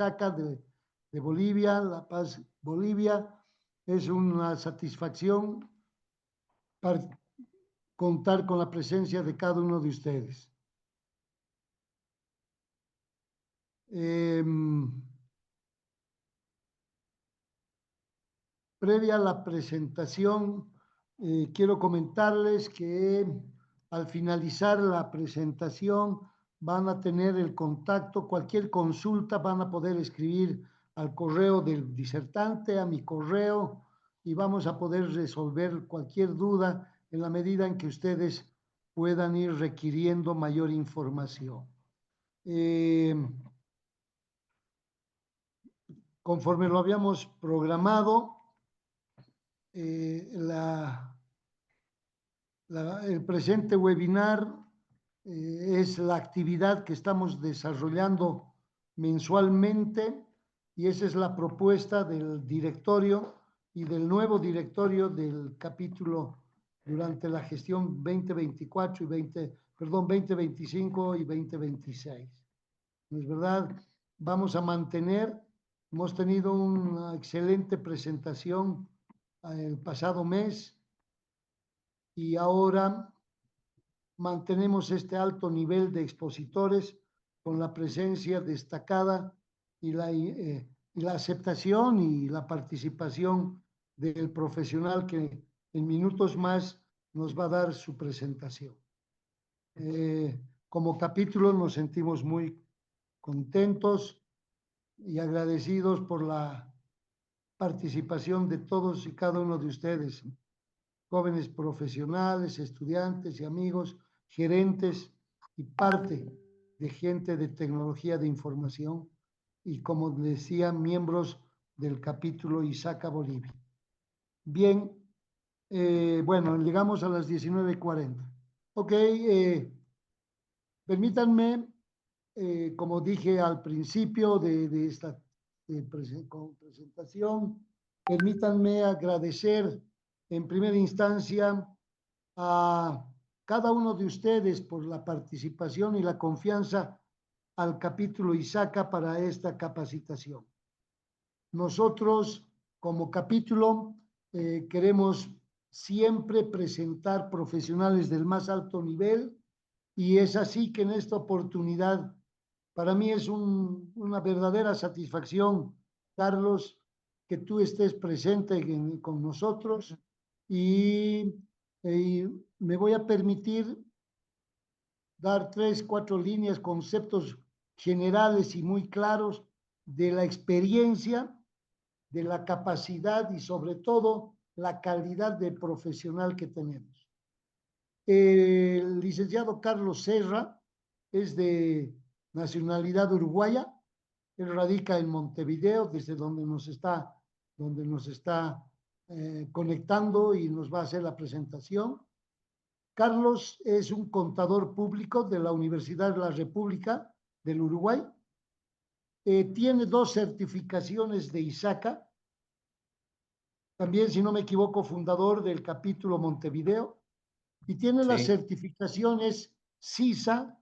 Isaca de Bolivia, La Paz, Bolivia. Es una satisfacción contar con la presencia de cada uno de ustedes. Previa a la presentación, quiero comentarles que al finalizar la presentación van a tener el contacto, cualquier consulta van a poder escribir al correo del disertante, a mi correo, y vamos a poder resolver cualquier duda en la medida en que ustedes puedan ir requiriendo mayor información. Conforme lo habíamos programado, el presente webinar es la actividad que estamos desarrollando mensualmente y esa es la propuesta del directorio y del nuevo directorio del capítulo durante la gestión 2024 y 2025 y 2026. ¿No es verdad? Vamos a mantener, hemos tenido una excelente presentación el pasado mes y ahora mantenemos este alto nivel de expositores con la presencia destacada y la aceptación y la participación del profesional que en minutos más nos va a dar su presentación. Como capítulo nos sentimos muy contentos y agradecidos por la participación de todos y cada uno de ustedes, jóvenes profesionales, estudiantes y amigos, gerentes y parte de gente de tecnología de información y, como decía, miembros del capítulo Isaca Bolivia. Bien, bueno, llegamos a las 19:40. Ok, permítanme, como dije al principio de esta presentación, permítanme agradecer en primera instancia a cada uno de ustedes por la participación y la confianza al capítulo Isaca para esta capacitación. Nosotros, como capítulo, queremos siempre presentar profesionales del más alto nivel y es así que en esta oportunidad, para mí es una verdadera satisfacción, Carlos, que tú estés presente con nosotros y me voy a permitir dar 3, 4 líneas, conceptos generales y muy claros de la experiencia, de la capacidad y sobre todo la calidad de profesional que tenemos. El licenciado Carlos Serra es de nacionalidad uruguaya, él radica en Montevideo, desde donde nos está conectando y nos va a hacer la presentación. Carlos es un contador público de la Universidad de la República del Uruguay. Tiene 2 certificaciones de Isaca. También, si no me equivoco, fundador del capítulo Montevideo. Y tiene las certificaciones CISA,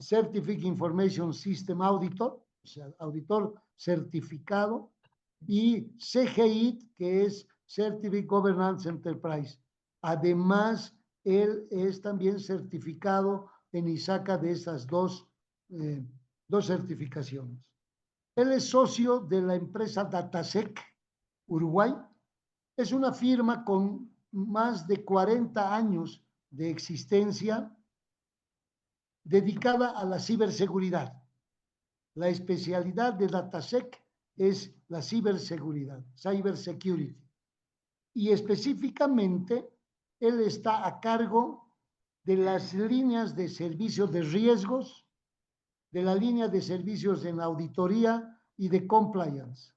Certificate Information System Auditor, o sea, auditor certificado, y CGI, que es Certificate Governance Enterprise. Además, él es también certificado en Isaca de esas dos certificaciones. Él es socio de la empresa Datasec Uruguay. Es una firma con más de 40 años de existencia dedicada a la ciberseguridad. La especialidad de Datasec es la ciberseguridad, cybersecurity. Y específicamente, él está a cargo de las líneas de servicios de riesgos, de la línea de servicios en auditoría y de compliance.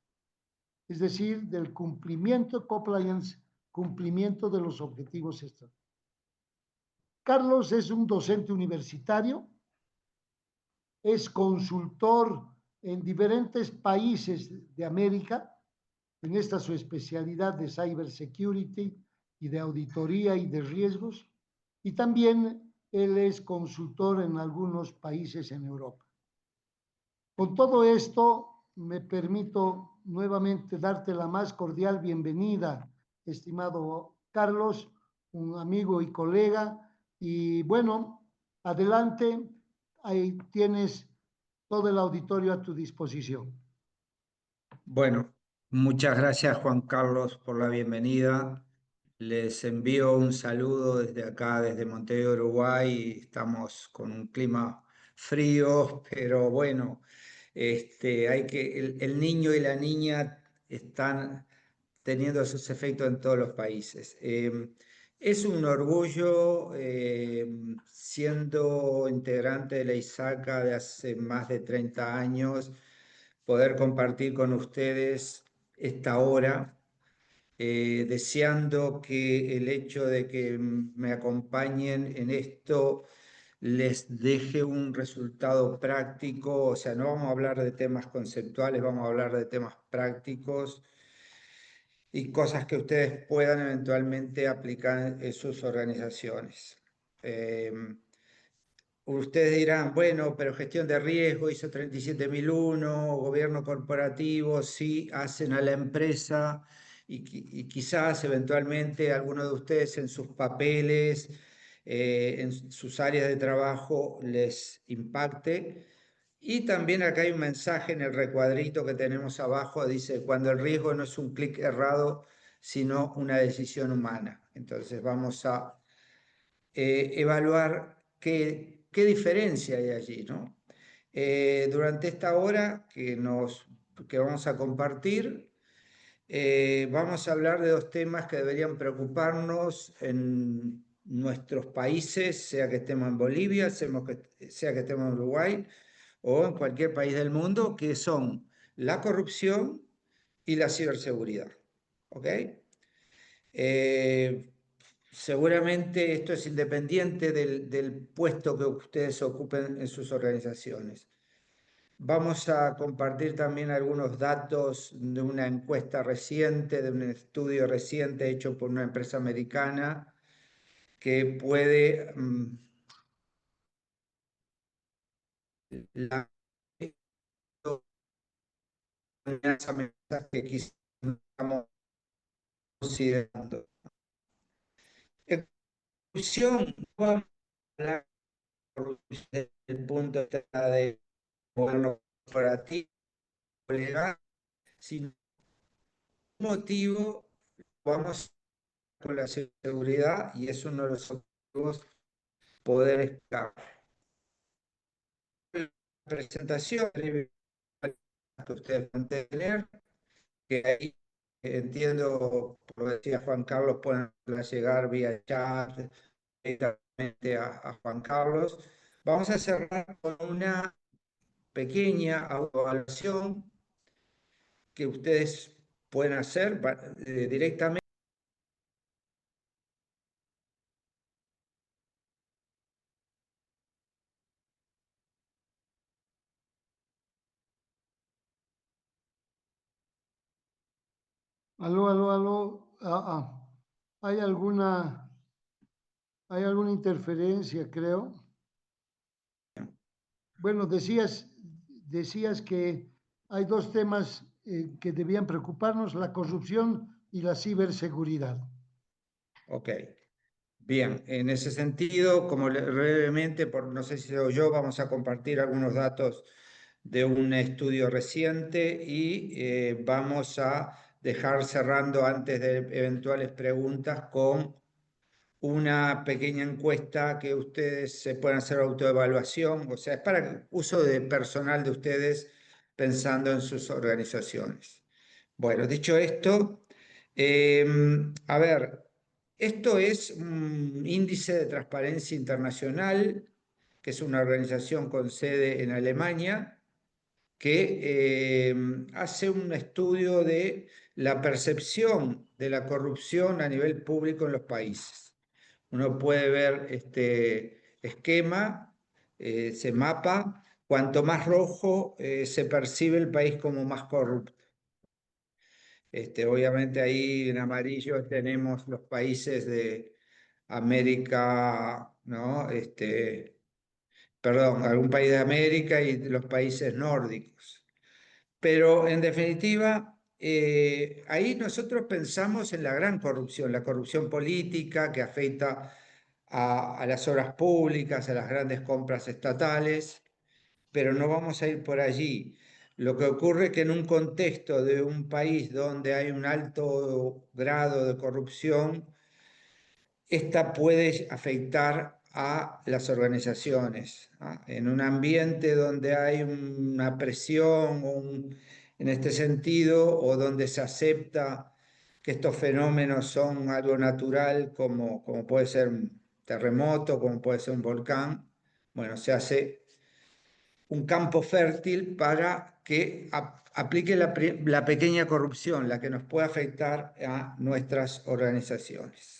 Es decir, del cumplimiento, compliance, cumplimiento de los objetivos estratégicos. Carlos es un docente universitario, es consultor en diferentes países de América, en esta su especialidad de cybersecurity y de auditoría y de riesgos, y también él es consultor en algunos países en Europa. Con todo esto, me permito nuevamente darte la más cordial bienvenida, estimado Carlos, un amigo y colega. Y bueno, adelante, ahí tienes todo el auditorio a tu disposición. Bueno, muchas gracias Juan Carlos por la bienvenida. Les envío un saludo desde acá, desde Montevideo, Uruguay. Estamos con un clima frío, pero bueno, el niño y la niña están teniendo sus efectos en todos los países. Es un orgullo siendo integrante de la ISACA de hace más de 30 años poder compartir con ustedes esta hora, deseando que el hecho de que me acompañen en esto les deje un resultado práctico. O sea, no vamos a hablar de temas conceptuales, vamos a hablar de temas prácticos y cosas que ustedes puedan eventualmente aplicar en sus organizaciones. Eh, Ustedes dirán, bueno, pero gestión de riesgo, ISO 37001, gobierno corporativo, sí hacen a la empresa y quizás eventualmente alguno de ustedes en sus papeles, en sus áreas de trabajo les impacte. Y también acá hay un mensaje en el recuadrito que tenemos abajo, dice, cuando el riesgo no es un clic errado, sino una decisión humana. Entonces vamos a evaluar qué diferencia hay allí, ¿no? Durante esta hora que vamos a compartir, vamos a hablar de dos temas que deberían preocuparnos en nuestros países, sea que estemos en Bolivia, sea que estemos en Uruguay o en cualquier país del mundo, que son la corrupción y la ciberseguridad. ¿Ok? Seguramente esto es independiente del puesto que ustedes ocupen en sus organizaciones. Vamos a compartir también algunos datos de una encuesta reciente, de un estudio reciente hecho por una empresa americana que puede la amenazas que quizás no estamos considerando. En conclusión, no vamos a hablar de corrupción desde el punto de vista de gobierno corporativo, legal, sin motivo vamos con la seguridad y es uno de los objetivos poder explicar. La presentación que ustedes van a tener, que ahí entiendo, como decía Juan Carlos, pueden llegar vía chat directamente a Juan Carlos. Vamos a cerrar con una pequeña autoevaluación que ustedes pueden hacer directamente. Aló, aló, aló. Hay hay alguna interferencia, creo. Bueno, decías que hay dos temas que debían preocuparnos, la corrupción y la ciberseguridad. Ok. Bien, en ese sentido, como brevemente, no sé si soy yo, vamos a compartir algunos datos de un estudio reciente y vamos a dejar cerrando antes de eventuales preguntas con una pequeña encuesta que ustedes se puedan hacer autoevaluación, o sea, es para uso de personal de ustedes pensando en sus organizaciones. Bueno, dicho esto, a ver, esto es un índice de transparencia internacional, que es una organización con sede en Alemania, que hace un estudio de la percepción de la corrupción a nivel público en los países. Uno puede ver este esquema, ese mapa, cuanto más rojo se percibe el país como más corrupto. Obviamente ahí en amarillo tenemos los países de América, ¿no? Perdón, algún país de América y los países nórdicos. Pero en definitiva, ahí nosotros pensamos en la gran corrupción, la corrupción política que afecta a las obras públicas, a las grandes compras estatales, pero no vamos a ir por allí. Lo que ocurre es que en un contexto de un país donde hay un alto grado de corrupción, esta puede afectar a las organizaciones, ¿ah? En un ambiente donde hay una presión en este sentido, o donde se acepta que estos fenómenos son algo natural, como puede ser un terremoto, como puede ser un volcán, bueno, se hace un campo fértil para que aplique la pequeña corrupción, la que nos puede afectar a nuestras organizaciones.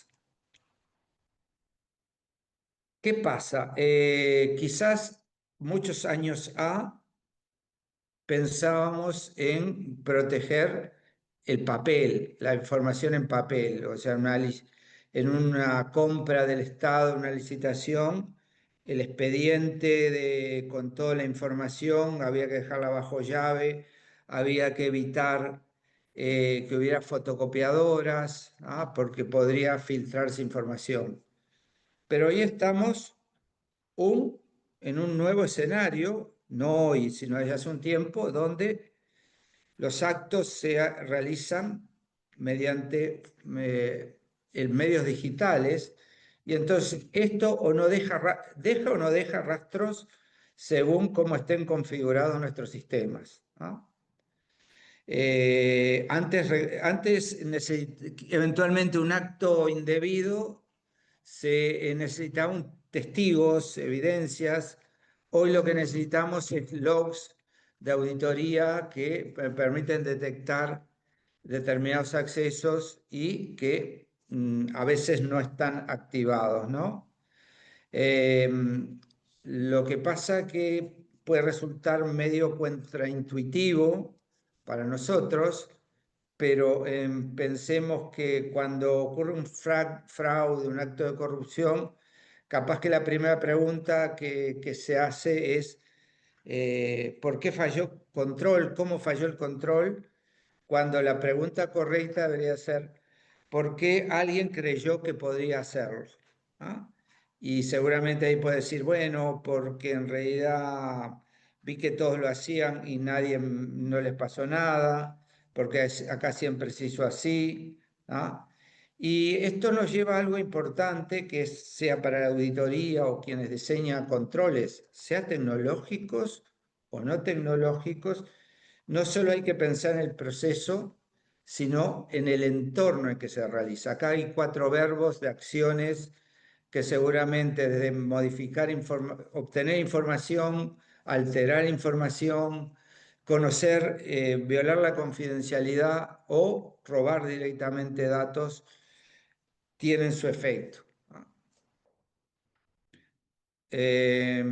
¿Qué pasa? Quizás muchos años pensábamos en proteger el papel, la información en papel, o sea, en una compra del Estado, una licitación, el expediente con toda la información había que dejarla bajo llave, había que evitar que hubiera fotocopiadoras, porque podría filtrarse información. Pero hoy estamos en un nuevo escenario, no hoy, sino desde hace un tiempo, donde los actos se realizan mediante medios digitales, y entonces esto o no deja o no deja rastros según cómo estén configurados nuestros sistemas, ¿no? Antes eventualmente un acto indebido se necesitaban testigos, evidencias. Hoy lo que necesitamos es logs de auditoría que permiten detectar determinados accesos y que a veces no están activados, ¿no? Lo que pasa que puede resultar medio contraintuitivo para nosotros, pero pensemos que cuando ocurre un fraude, un acto de corrupción, capaz que la primera pregunta que se hace es ¿por qué falló control? ¿Cómo falló el control? Cuando la pregunta correcta debería ser ¿por qué alguien creyó que podría hacerlo? ¿Ah? Y seguramente ahí puede decir, bueno, porque en realidad vi que todos lo hacían y nadie no les pasó nada, porque acá siempre se hizo así. ¿Ah? Y esto nos lleva a algo importante, que sea para la auditoría o quienes diseñan controles, sea tecnológicos o no tecnológicos, no solo hay que pensar en el proceso, sino en el entorno en que se realiza. Acá hay 4 verbos de acciones que seguramente desde modificar, obtener información, alterar información, conocer, violar la confidencialidad o robar directamente datos, tienen su efecto.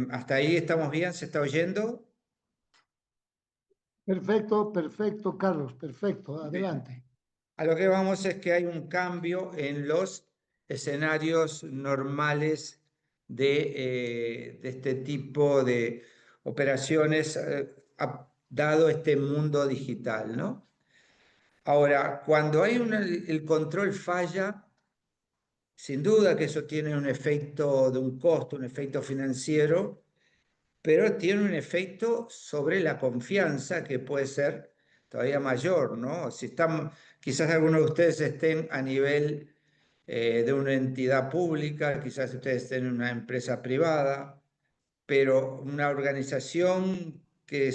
¿Hasta ahí estamos bien? ¿Se está oyendo? Perfecto, perfecto, Carlos, perfecto. Bien. Adelante. A lo que vamos es que hay un cambio en los escenarios normales de este tipo de operaciones, dado este mundo digital, ¿no? Ahora, cuando hay el control falla, sin duda que eso tiene un efecto de un costo, un efecto financiero, pero tiene un efecto sobre la confianza que puede ser todavía mayor, ¿no? Si están, quizás algunos de ustedes estén a nivel de una entidad pública, quizás ustedes estén en una empresa privada, pero una organización que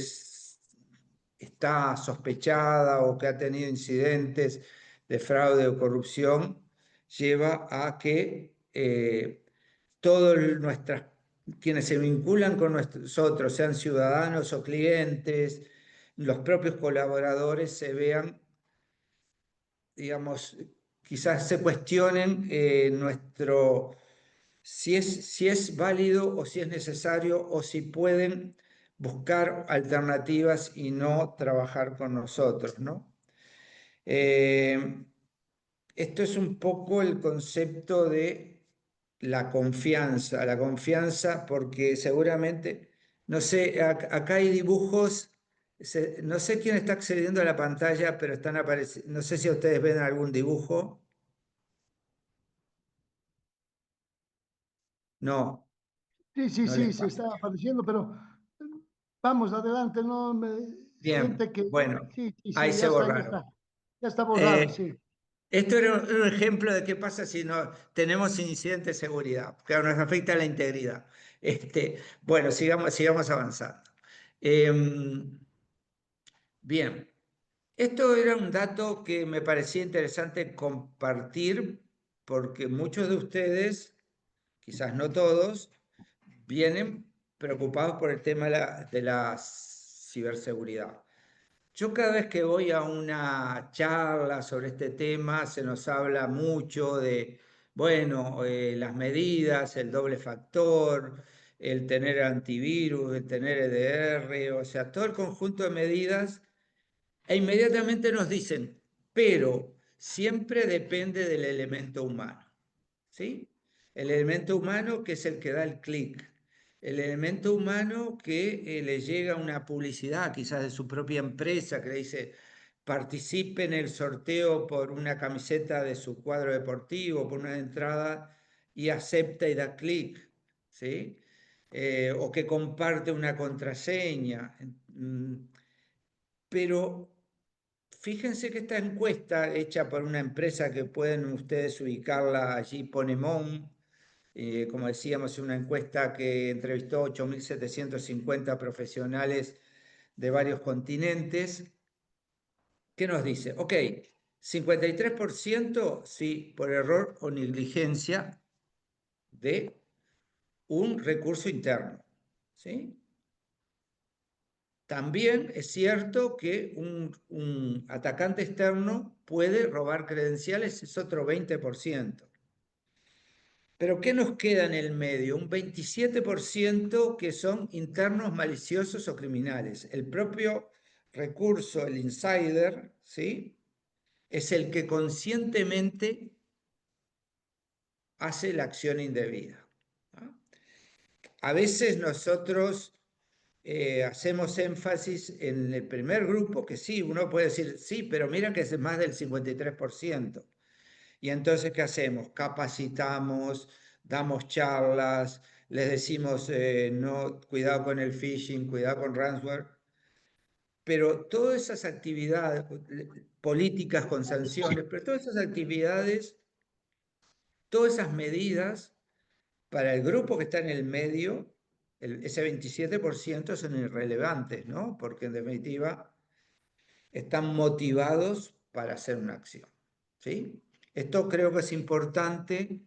está sospechada o que ha tenido incidentes de fraude o corrupción, lleva a que todos quienes se vinculan con nosotros, sean ciudadanos o clientes, los propios colaboradores, se vean, digamos, quizás se cuestionen si es válido o si es necesario o si pueden buscar alternativas y no trabajar con nosotros, ¿no? Esto es un poco el concepto de la confianza porque seguramente, no sé, acá hay dibujos No sé quién está accediendo a la pantalla, pero están apareciendo. No sé si ustedes ven algún dibujo. No, Sí, sí, no les sí, se pasa. está apareciendo, pero vamos, adelante, no me Bien, siente que bueno, sí, sí, ahí sí, se ya está, ya borraron. está. Ya está borrado, Eh, sí. Esto era un ejemplo de qué pasa si no tenemos incidente de seguridad, que nos afecta la integridad. Bueno, sigamos avanzando. Bien, esto era un dato que me parecía interesante compartir porque muchos de ustedes, quizás no todos, vienen preocupados por el tema de la ciberseguridad. Yo cada vez que voy a una charla sobre este tema, se nos habla mucho de, bueno, las medidas, el doble factor, el tener antivirus, el tener EDR, o sea, todo el conjunto de medidas, e inmediatamente nos dicen, pero siempre depende del elemento humano, ¿sí? El elemento humano que es el que da el clic, el elemento humano que le llega una publicidad quizás de su propia empresa que le dice participe en el sorteo por una camiseta de su cuadro deportivo, por una entrada y acepta y da clic, ¿sí? O que comparte una contraseña. Pero fíjense que esta encuesta hecha por una empresa que pueden ustedes ubicarla allí, Ponemon, como decíamos, una encuesta que entrevistó 8.750 profesionales de varios continentes. ¿Qué nos dice? Ok, 53% sí, por error o negligencia de un recurso interno. ¿Sí? También es cierto que un atacante externo puede robar credenciales, es otro 20%. Pero ¿qué nos queda en el medio? Un 27% que son internos maliciosos o criminales. El propio recurso, el insider, ¿sí? Es el que conscientemente hace la acción indebida, ¿no? A veces nosotros hacemos énfasis en el primer grupo, que sí, uno puede decir, sí, pero mira que es más del 53%. Y entonces, ¿qué hacemos? Capacitamos, damos charlas, les decimos, no, cuidado con el phishing, cuidado con ransomware, pero todas esas actividades, políticas con sanciones, pero todas esas actividades, todas esas medidas, para el grupo que está en el medio, ese 27% son irrelevantes, ¿no? Porque en definitiva están motivados para hacer una acción, ¿sí? Esto creo que es importante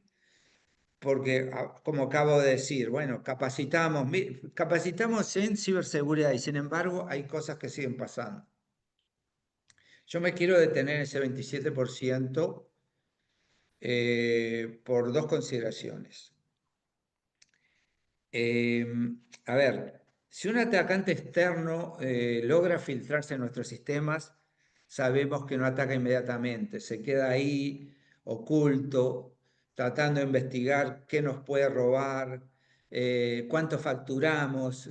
porque, como acabo de decir, bueno, capacitamos en ciberseguridad y sin embargo hay cosas que siguen pasando. Yo me quiero detener en ese 27% por dos consideraciones. A ver, si un atacante externo logra filtrarse en nuestros sistemas, sabemos que no ataca inmediatamente, se queda ahí oculto, tratando de investigar qué nos puede robar, cuánto facturamos,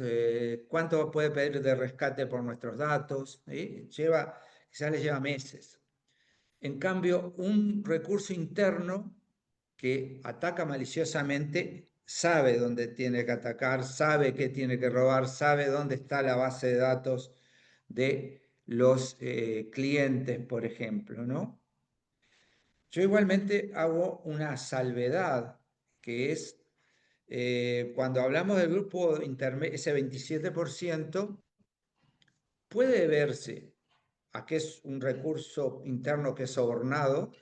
cuánto puede pedir de rescate por nuestros datos. Quizás le lleva meses. En cambio, un recurso interno que ataca maliciosamente sabe dónde tiene que atacar, sabe qué tiene que robar, sabe dónde está la base de datos de los clientes, por ejemplo, ¿no? Yo igualmente hago una salvedad, que es cuando hablamos del grupo intermedio, ese 27%, puede verse a que es un recurso interno que es sobornado,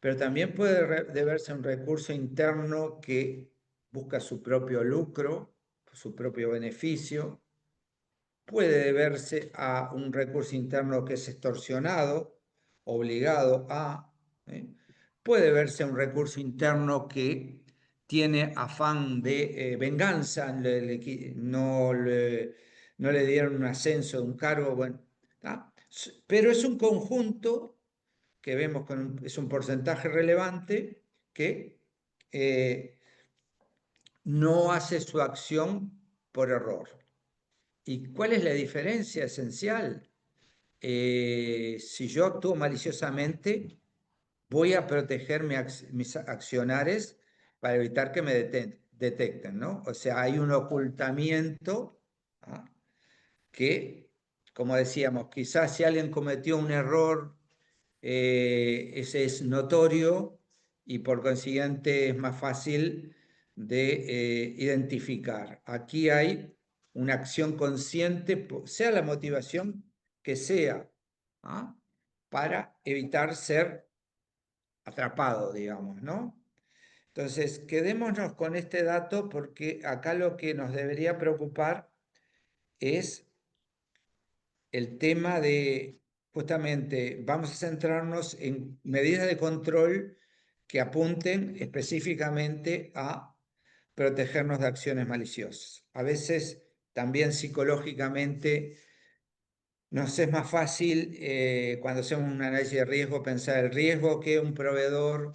pero también puede deberse a un recurso interno que busca su propio lucro, su propio beneficio, puede deberse a un recurso interno que es extorsionado, obligado a, puede verse a un recurso interno que tiene afán de venganza, no le dieron un ascenso de un cargo, bueno, ¿tá? Pero es un conjunto que vemos que es un porcentaje relevante que no hace su acción por error. ¿Y cuál es la diferencia esencial? Si yo actúo maliciosamente, voy a proteger mis accionares para evitar que me detecten, ¿no? O sea, hay un ocultamiento, ¿ah? Que, como decíamos, quizás si alguien cometió un error, ese es notorio y por consiguiente es más fácil de identificar. Aquí hay una acción consciente, sea la motivación que sea, ¿ah? Para evitar ser atrapado, digamos, ¿no? Entonces, quedémonos con este dato porque acá lo que nos debería preocupar es el tema de, justamente, vamos a centrarnos en medidas de control que apunten específicamente a protegernos de acciones maliciosas. A veces también psicológicamente nos es más fácil cuando hacemos un análisis de riesgo pensar el riesgo que un proveedor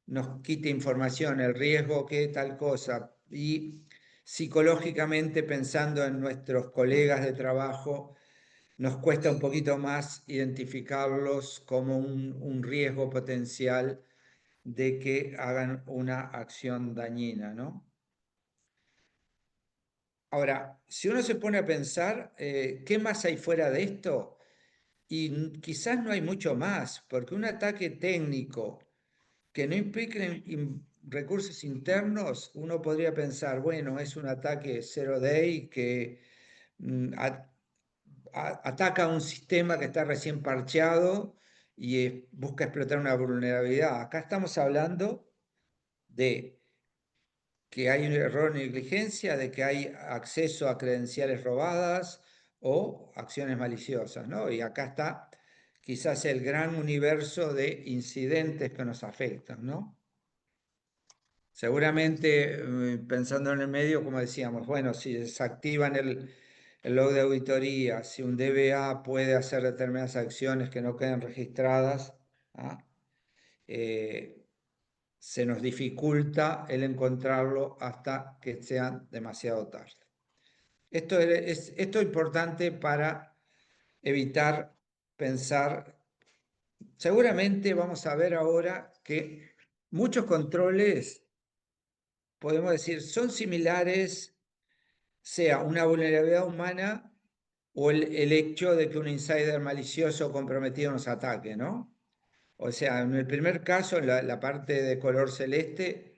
nos quite información, el riesgo que tal cosa. Y psicológicamente pensando en nuestros colegas de trabajo, nos cuesta un poquito más identificarlos como un riesgo potencial de que hagan una acción dañina, ¿no? Ahora, si uno se pone a pensar, ¿qué más hay fuera de esto? Y quizás no hay mucho más, porque un ataque técnico que no implique recursos internos, uno podría pensar, bueno, es un ataque zero day que ataca un sistema que está recién parcheado y busca explotar una vulnerabilidad. Acá estamos hablando de que hay un error o negligencia, de que hay acceso a credenciales robadas o acciones maliciosas, ¿no? Y acá está quizás el gran universo de incidentes que nos afectan, ¿no? Seguramente, pensando en el medio, como decíamos, bueno, si desactivan el log de auditoría, si un DBA puede hacer determinadas acciones que no queden registradas, ¿ah? Eh, se nos dificulta el encontrarlo hasta que sea demasiado tarde. Esto es importante para evitar pensar. Seguramente vamos a ver ahora que muchos controles, podemos decir, son similares, sea una vulnerabilidad humana o el hecho de que un insider malicioso comprometido nos ataque, ¿no? O sea, en el primer caso, la parte de color celeste,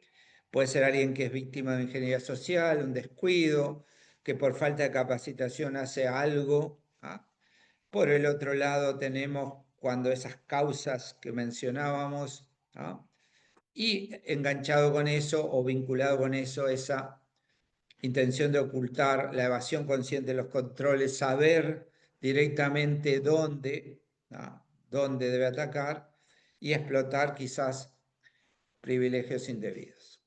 puede ser alguien que es víctima de ingeniería social, un descuido, que por falta de capacitación hace algo, ¿ah? Por el otro lado tenemos cuando esas causas que mencionábamos, ¿ah? Y enganchado con eso o vinculado con eso, esa intención de ocultar, la evasión consciente de los controles, saber directamente dónde, ¿ah? Dónde debe atacar y explotar quizás privilegios indebidos.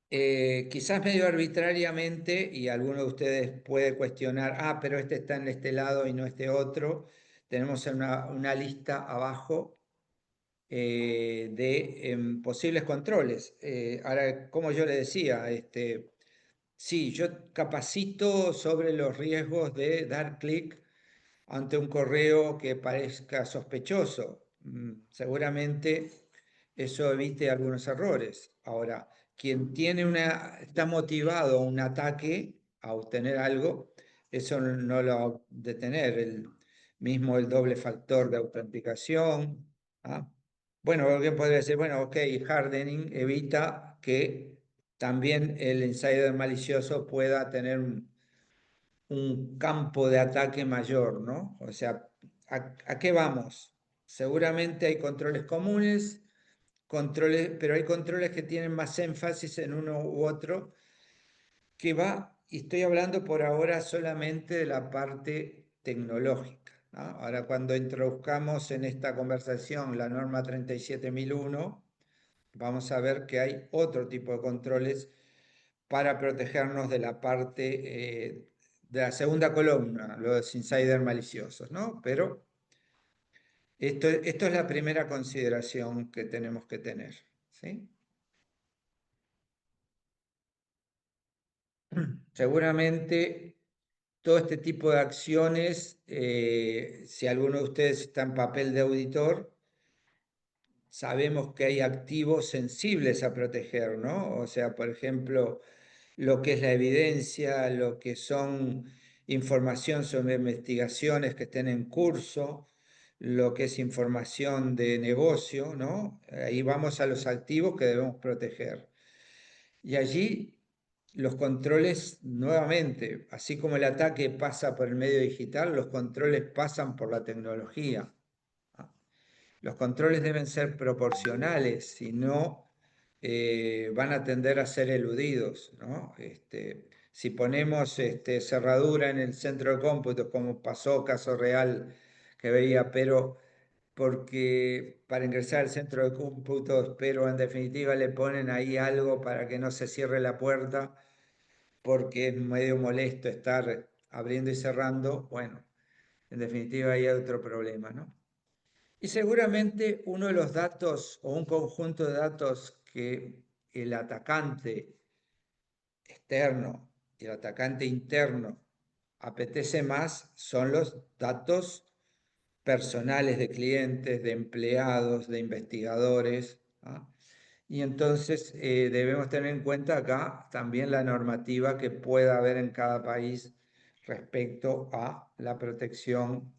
Quizás medio arbitrariamente, y alguno de ustedes puede cuestionar, pero este está en este lado y no este otro, tenemos una lista abajo de posibles controles. Ahora, como yo le decía, sí, yo capacito sobre los riesgos de dar clic ante un correo que parezca sospechoso. Seguramente eso evite algunos errores. Ahora, quien está motivado a un ataque, a obtener algo, eso no lo va a detener. El doble factor de autenticación. ¿Ah? Bueno, alguien podría decir, bueno, ok, hardening evita que también el insider malicioso pueda tener un campo de ataque mayor, ¿no? O sea, ¿a qué vamos? Seguramente hay controles comunes, pero hay controles que tienen más énfasis en uno u otro, y estoy hablando por ahora solamente de la parte tecnológica, ¿no? Ahora, cuando introduzcamos en esta conversación la norma 37001, vamos a ver que hay otro tipo de controles para protegernos de la parte de la segunda columna, los insiders maliciosos, ¿no? Pero esto es la primera consideración que tenemos que tener, ¿sí? Seguramente todo este tipo de acciones, si alguno de ustedes está en papel de auditor, sabemos que hay activos sensibles a proteger, ¿no? O sea, por ejemplo, lo que es la evidencia, lo que son información sobre investigaciones que estén en curso, lo que es información de negocio, ¿no? Ahí vamos a los activos que debemos proteger. Y allí los controles, nuevamente, así como el ataque pasa por el medio digital, los controles pasan por la tecnología. Los controles deben ser proporcionales, si no van a tender a ser eludidos, ¿no? Si ponemos cerradura en el centro de cómputo, como pasó, caso real que veía, pero porque para ingresar al centro de cómputos, pero en definitiva le ponen ahí algo para que no se cierre la puerta, porque es medio molesto estar abriendo y cerrando, bueno, en definitiva ahí hay otro problema, ¿no? Y seguramente uno de los datos o un conjunto de datos que el atacante externo y el atacante interno apetece más son los datos personales de clientes, de empleados, de investigadores. ¿Ah? Y entonces debemos tener en cuenta acá también la normativa que pueda haber en cada país respecto a la protección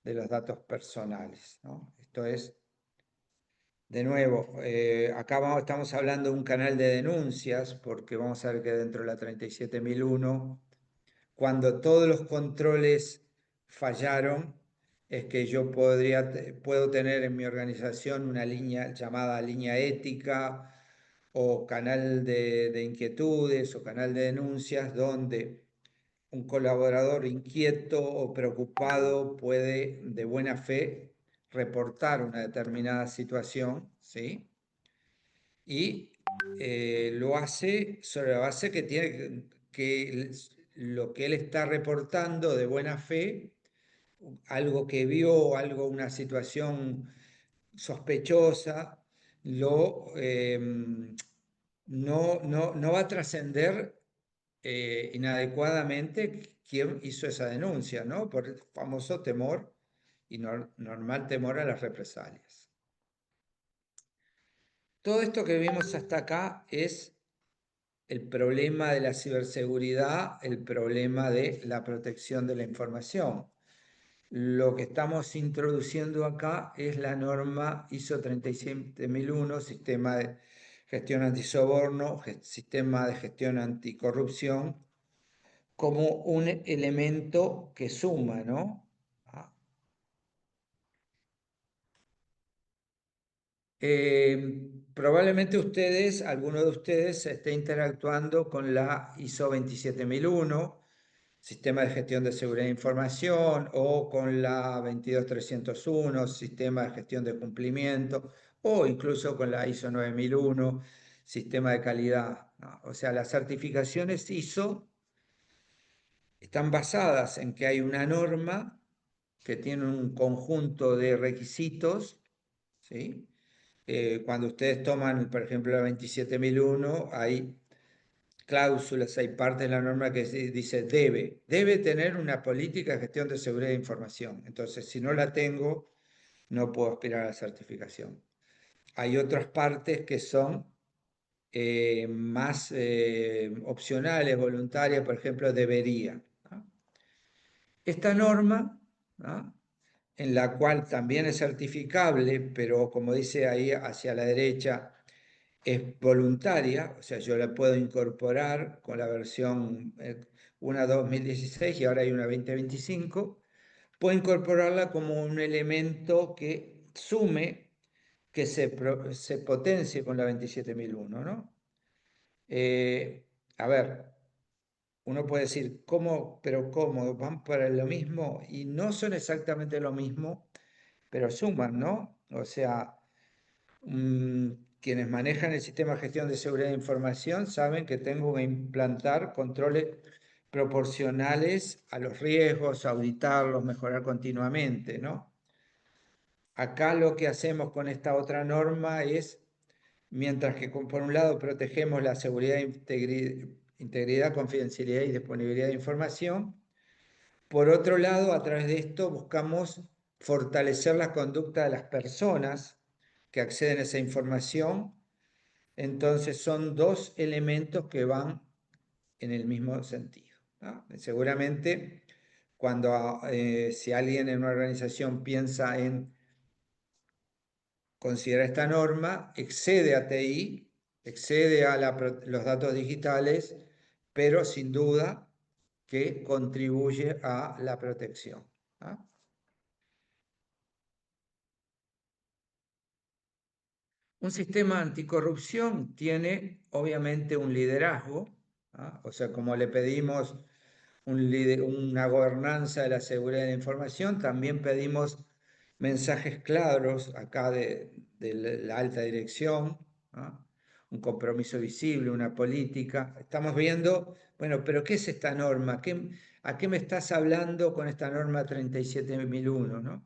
de los datos personales, ¿no? Esto es, de nuevo, acá estamos hablando de un canal de denuncias, porque vamos a ver que dentro de la 37001, cuando todos los controles fallaron, es que yo puedo tener en mi organización una línea llamada línea ética o canal de inquietudes o canal de denuncias, donde un colaborador inquieto o preocupado puede de buena fe reportar una determinada situación, ¿sí? Y lo hace sobre la base que tiene que lo que él está reportando de buena fe, algo que vio, algo, una situación sospechosa, no va a trascender inadecuadamente quién hizo esa denuncia, ¿no? Por el famoso temor y normal temor a las represalias. Todo esto que vimos hasta acá es el problema de la ciberseguridad, el problema de la protección de la información. Lo que estamos introduciendo acá es la norma ISO 37001, Sistema de Gestión Antisoborno, Sistema de Gestión Anticorrupción, como un elemento que suma, ¿no? Ah. Probablemente ustedes, alguno de ustedes, esté interactuando con la ISO 27001, Sistema de Gestión de Seguridad de Información, o con la 22301, Sistema de Gestión de Cumplimiento, o incluso con la ISO 9001, Sistema de Calidad, ¿no? O sea, las certificaciones ISO están basadas en que hay una norma que tiene un conjunto de requisitos, ¿sí? Cuando ustedes toman, por ejemplo, la 27001, hay cláusulas, hay partes de la norma que dice debe tener una política de gestión de seguridad de información. Entonces, si no la tengo, no puedo aspirar a la certificación. Hay otras partes que son más opcionales, voluntarias, por ejemplo, debería, ¿no? Esta norma, ¿no?, en la cual también es certificable, pero como dice ahí hacia la derecha, es voluntaria, o sea, yo la puedo incorporar con la versión una 2016 y ahora hay una 2025, puedo incorporarla como un elemento que sume, que se potencie con la 27001, ¿no? A ver, uno puede decir, ¿cómo? ¿Pero cómo? ¿Van para lo mismo? Y no son exactamente lo mismo, pero suman, ¿no? O sea, quienes manejan el sistema de gestión de seguridad de información saben que tengo que implantar controles proporcionales a los riesgos, auditarlos, mejorar continuamente, ¿no? Acá lo que hacemos con esta otra norma es, mientras que por un lado protegemos la seguridad, integridad, confidencialidad y disponibilidad de información, Por otro lado, a través de esto buscamos fortalecer la conducta de las personas que acceden a esa información. Entonces son dos elementos que van en el mismo sentido, ¿no? Seguramente cuando si alguien en una organización piensa en considerar esta norma, excede a TI, excede a los datos digitales, pero sin duda que contribuye a la protección, ¿no? Un sistema anticorrupción tiene obviamente un liderazgo, ¿no? O sea, como le pedimos una gobernanza de la seguridad de la información, también pedimos mensajes claros acá de la alta dirección, ¿no? Un compromiso visible, una política. Estamos viendo, bueno, pero ¿qué es esta norma? ¿A qué me estás hablando con esta norma 37.001, ¿no?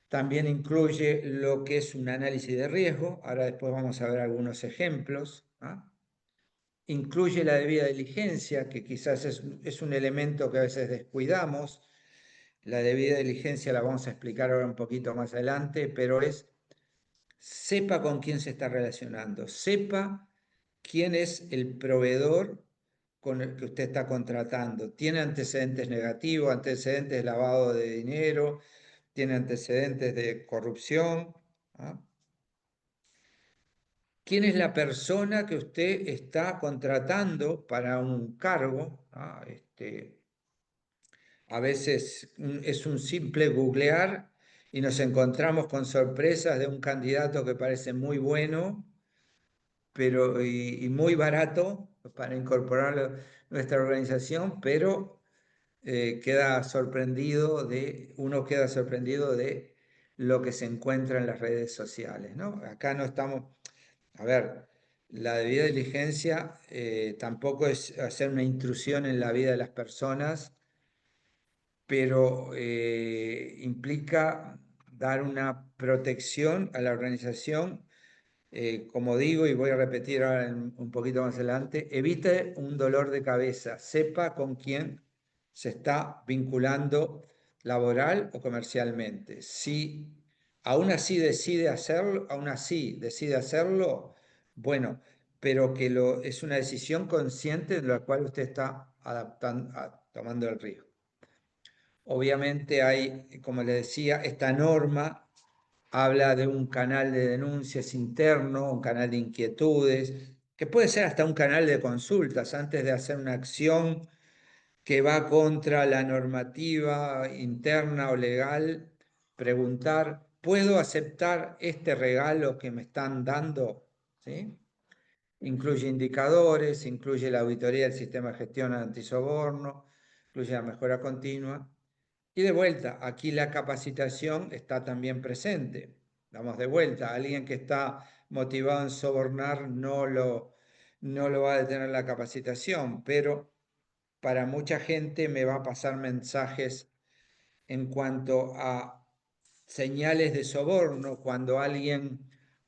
También incluye lo que es un análisis de riesgo. Ahora después vamos a ver algunos ejemplos, ¿no? Incluye la debida diligencia, que quizás es un elemento que a veces descuidamos. La debida diligencia la vamos a explicar ahora un poquito más adelante, pero sepa con quién se está relacionando, sepa quién es el proveedor con el que usted está contratando. ¿Tiene antecedentes negativos, antecedentes de lavado de dinero, tiene antecedentes de corrupción? ¿Ah? ¿Quién es la persona que usted está contratando para un cargo? ¿Ah? A veces es un simple googlear y nos encontramos con sorpresas de un candidato que parece muy bueno, pero, y muy barato para incorporarlo a nuestra organización, pero uno queda sorprendido de lo que se encuentra en las redes sociales, ¿no? Acá no estamos, a ver, la debida diligencia tampoco es hacer una intrusión en la vida de las personas, pero implica dar una protección a la organización. Como digo, y voy a repetir ahora un poquito más adelante, evite un dolor de cabeza, sepa con quién se está vinculando laboral o comercialmente. Si aún así decide hacerlo, bueno, pero que es una decisión consciente de la cual usted está tomando el riesgo. Obviamente hay, como le decía, esta norma habla de un canal de denuncias interno, un canal de inquietudes, que puede ser hasta un canal de consultas antes de hacer una acción que va contra la normativa interna o legal. Preguntar, ¿puedo aceptar este regalo que me están dando? ¿Sí? Incluye indicadores, incluye la auditoría del sistema de gestión antisoborno, incluye la mejora continua. Y de vuelta, aquí la capacitación está también presente. Damos de vuelta, alguien que está motivado en sobornar no lo va a detener la capacitación, pero para mucha gente me va a pasar mensajes en cuanto a señales de soborno, cuando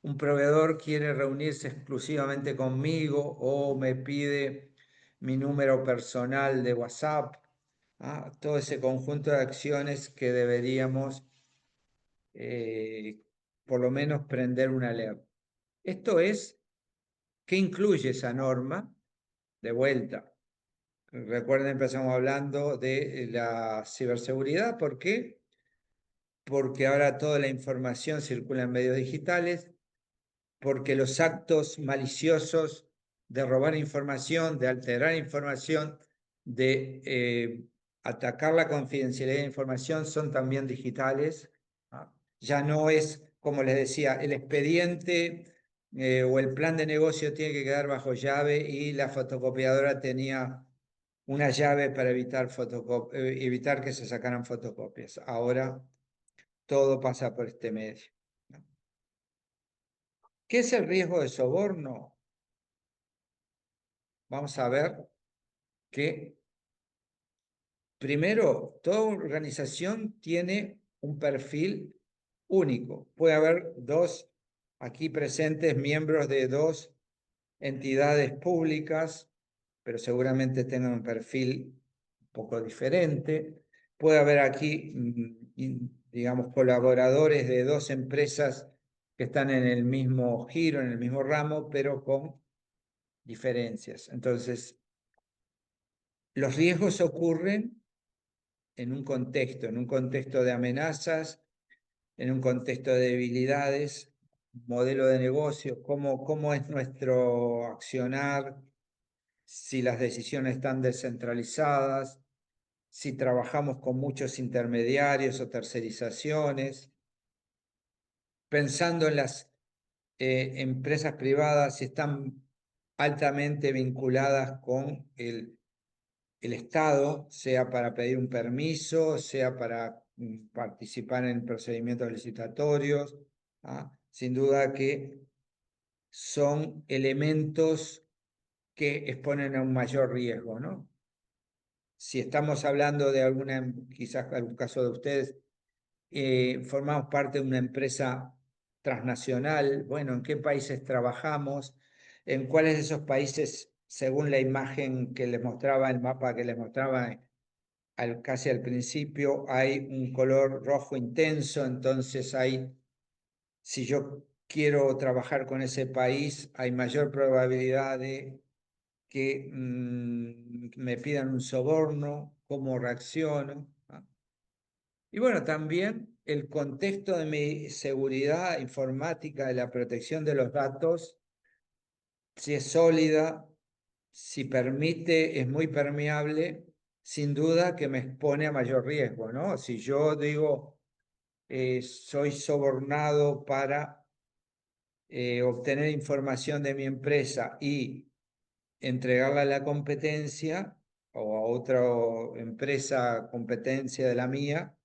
un proveedor quiere reunirse exclusivamente conmigo o me pide mi número personal de WhatsApp, todo ese conjunto de acciones que deberíamos por lo menos prender una alerta. Esto es, ¿qué incluye esa norma? De vuelta. Recuerden, empezamos hablando de la ciberseguridad. ¿Por qué? Porque ahora toda la información circula en medios digitales, porque los actos maliciosos de robar información, de alterar información, de atacar la confidencialidad de información son también digitales. Ya no es, como les decía, el expediente o el plan de negocio tiene que quedar bajo llave y la fotocopiadora tenía una llave para evitar que se sacaran fotocopias. Ahora todo pasa por este medio. ¿Qué es el riesgo de soborno? Vamos a ver que primero, toda organización tiene un perfil único. Puede haber aquí presentes miembros de dos entidades públicas, pero seguramente tengan un perfil poco diferente. Puede haber aquí, digamos, colaboradores de dos empresas que están en el mismo giro, en el mismo ramo, pero con diferencias. Entonces, los riesgos ocurren en un contexto de amenazas, en un contexto de debilidades, modelo de negocio, cómo es nuestro accionar, si las decisiones están descentralizadas, si trabajamos con muchos intermediarios o tercerizaciones, pensando en las empresas privadas, si están altamente vinculadas con el Estado, sea para pedir un permiso, sea para participar en procedimientos licitatorios. Sin duda que son elementos que exponen a un mayor riesgo, ¿no? Si estamos hablando de quizás algún caso de ustedes, formamos parte de una empresa transnacional, bueno, ¿en qué países trabajamos? ¿En cuáles de esos países, según la imagen que les mostraba, el mapa que les mostraba casi al principio, hay un color rojo intenso? Entonces si yo quiero trabajar con ese país, hay mayor probabilidad de que me pidan un soborno, cómo reacciono. Y bueno, también el contexto de mi seguridad informática, de la protección de los datos, si es sólida, si permite, es muy permeable, sin duda que me expone a mayor riesgo, ¿no? Si yo digo, soy sobornado para obtener información de mi empresa y entregarla a la competencia o a otra empresa competencia de la mía,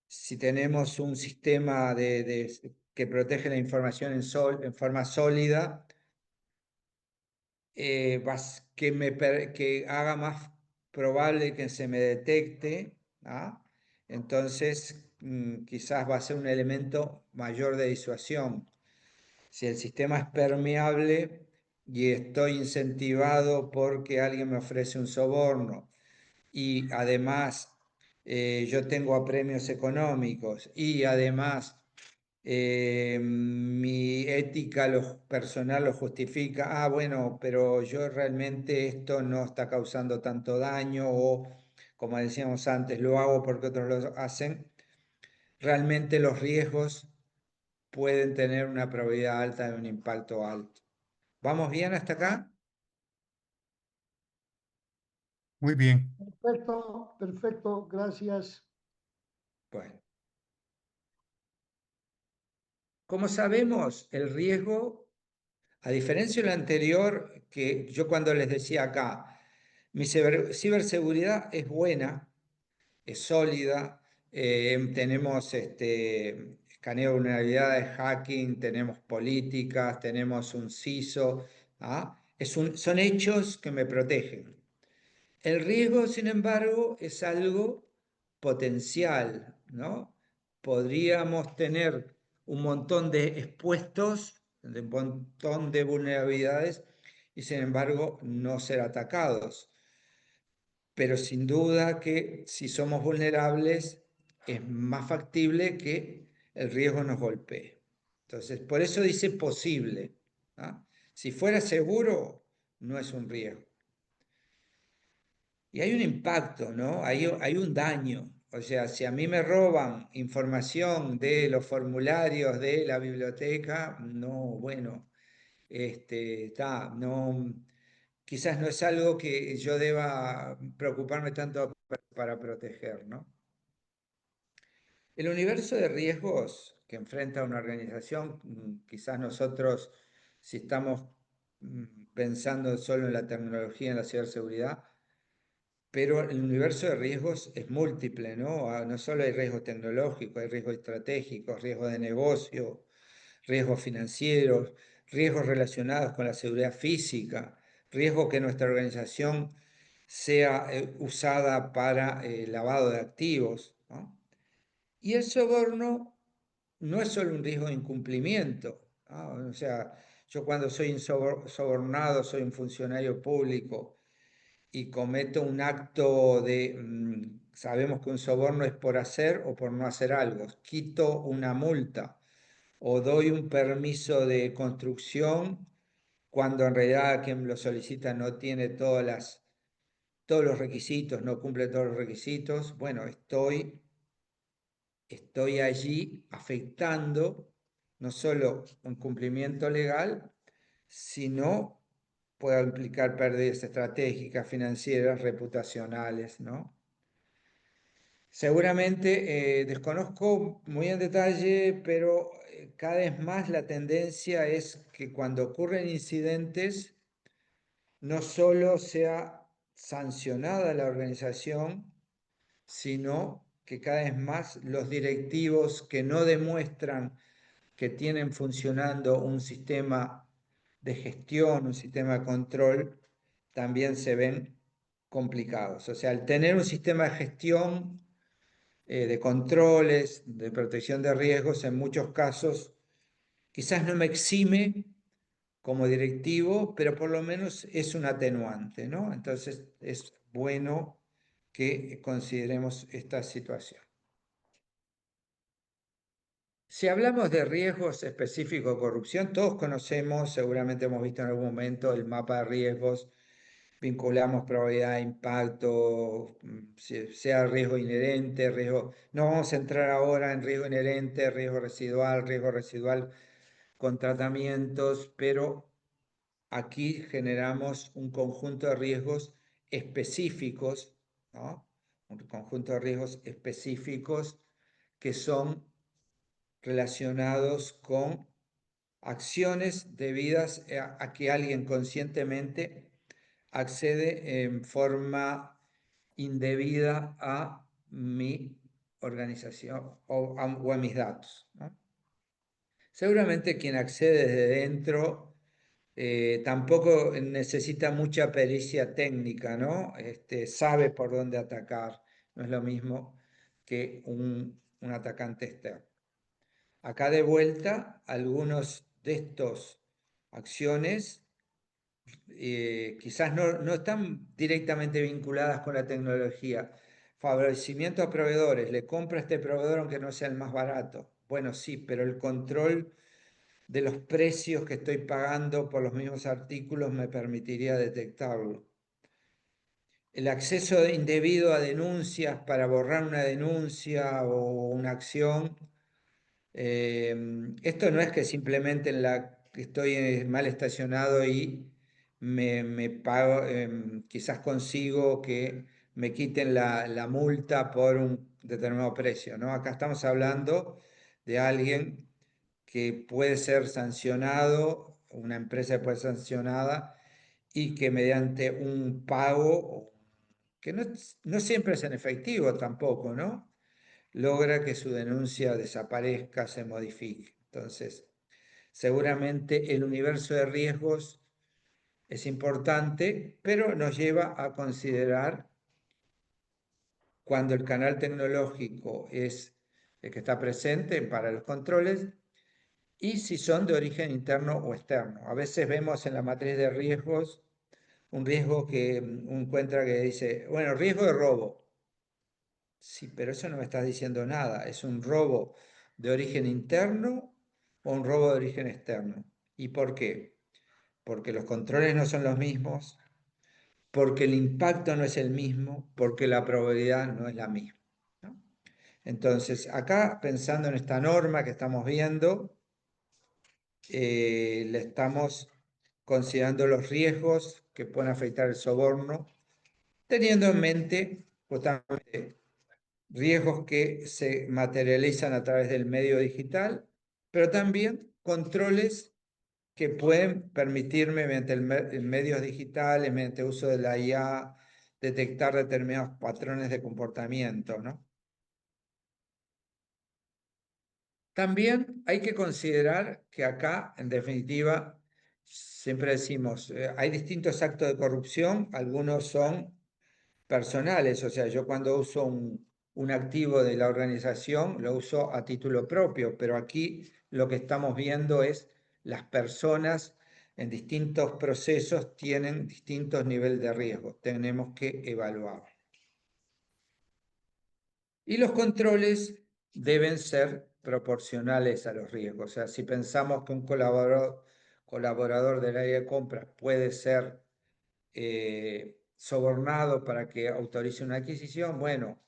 si tenemos un sistema que protege la información en forma sólida, que haga más probable que se me detecte, entonces quizás va a ser un elemento mayor de disuasión. Si el sistema es permeable y estoy incentivado porque alguien me ofrece un soborno y además yo tengo apremios económicos y además mi ética personal lo justifica, bueno, pero yo realmente esto no está causando tanto daño o, como decíamos antes, lo hago porque otros lo hacen, realmente los riesgos pueden tener una probabilidad alta de un impacto alto. ¿Vamos bien hasta acá? Muy bien. Perfecto, perfecto, gracias. Bueno, como sabemos, el riesgo, a diferencia de lo anterior, que yo cuando les decía acá, mi ciberseguridad es buena, es sólida, tenemos escaneo de vulnerabilidades, hacking, tenemos políticas, tenemos un CISO, son hechos que me protegen. El riesgo, sin embargo, es algo potencial, ¿no? Podríamos tener un montón de expuestos, un montón de vulnerabilidades y, sin embargo, no ser atacados. Pero sin duda que si somos vulnerables, es más factible que el riesgo nos golpee. Entonces, por eso dice posible. Si fuera seguro, no es un riesgo. Y hay un impacto, ¿no? Hay un daño. O sea, si a mí me roban información de los formularios de la biblioteca, no, bueno, no, quizás no es algo que yo deba preocuparme tanto para proteger, ¿no? El universo de riesgos que enfrenta una organización, quizás nosotros, si estamos pensando solo en la tecnología, en la ciberseguridad, pero el universo de riesgos es múltiple, ¿no? No solo hay riesgos tecnológicos, hay riesgos estratégicos, riesgos de negocio, riesgos financieros, riesgos relacionados con la seguridad física, riesgo que nuestra organización sea usada para lavado de activos, ¿no? Y el soborno no es solo un riesgo de incumplimiento, ¿no? O sea, yo cuando soy sobornado, soy un funcionario público y cometo un acto de, sabemos que un soborno es por hacer o por no hacer algo, quito una multa o doy un permiso de construcción cuando en realidad quien lo solicita no tiene todos los requisitos, no cumple todos los requisitos, bueno, estoy allí afectando no solo un cumplimiento legal, sino puede implicar pérdidas estratégicas, financieras, reputacionales, ¿no? Seguramente desconozco muy en detalle, pero cada vez más la tendencia es que cuando ocurren incidentes, no solo sea sancionada la organización, sino que cada vez más los directivos que no demuestran que tienen funcionando un sistema de gestión, un sistema de control, también se ven complicados. O sea, al tener un sistema de gestión, de controles, de protección de riesgos, en muchos casos quizás no me exime como directivo, pero por lo menos es un atenuante, ¿no? Entonces es bueno que consideremos esta situación. Si hablamos de riesgos específicos de corrupción, todos conocemos, seguramente hemos visto en algún momento el mapa de riesgos, vinculamos probabilidad, impacto, sea riesgo inherente, riesgo... No vamos a entrar ahora en riesgo inherente, riesgo residual con tratamientos, pero aquí generamos un conjunto de riesgos específicos, ¿no? Un conjunto de riesgos específicos que son relacionados con acciones debidas a que alguien conscientemente accede en forma indebida a mi organización o a mis datos, ¿no? Seguramente quien accede desde dentro tampoco necesita mucha pericia técnica, ¿no? Sabe por dónde atacar, no es lo mismo que un atacante externo. Acá de vuelta, algunos de estas acciones quizás no están directamente vinculadas con la tecnología. Favorecimiento a proveedores, le compro a este proveedor aunque no sea el más barato. Bueno, sí, pero el control de los precios que estoy pagando por los mismos artículos me permitiría detectarlo. El acceso indebido a denuncias para borrar una denuncia o una acción. Esto no es que simplemente en la que estoy mal estacionado y me pago, quizás consigo que me quiten la multa por un determinado precio, ¿no? Acá estamos hablando de alguien que puede ser sancionado, una empresa que puede ser sancionada y que mediante un pago, que no siempre es en efectivo tampoco, ¿no? Logra que su denuncia desaparezca, se modifique. Entonces, seguramente el universo de riesgos es importante, pero nos lleva a considerar cuando el canal tecnológico es el que está presente para los controles y si son de origen interno o externo. A veces vemos en la matriz de riesgos un riesgo que encuentra que dice, bueno, riesgo de robo. Sí, pero eso no me está diciendo nada. ¿Es un robo de origen interno o un robo de origen externo? ¿Y por qué? Porque los controles no son los mismos, porque el impacto no es el mismo, porque la probabilidad no es la misma, ¿no? Entonces, acá pensando en esta norma que estamos viendo, le estamos considerando los riesgos que pueden afectar el soborno, teniendo en mente justamente riesgos que se materializan a través del medio digital, pero también controles que pueden permitirme mediante medios digitales, mediante uso de la IA, detectar determinados patrones de comportamiento, ¿no? También hay que considerar que acá, en definitiva, siempre decimos, hay distintos actos de corrupción, algunos son personales, o sea, yo cuando uso un activo de la organización lo uso a título propio, pero aquí lo que estamos viendo es las personas en distintos procesos tienen distintos niveles de riesgo. Tenemos que evaluar. Y los controles deben ser proporcionales a los riesgos. O sea, si pensamos que un colaborador del área de compras puede ser sobornado para que autorice una adquisición, bueno,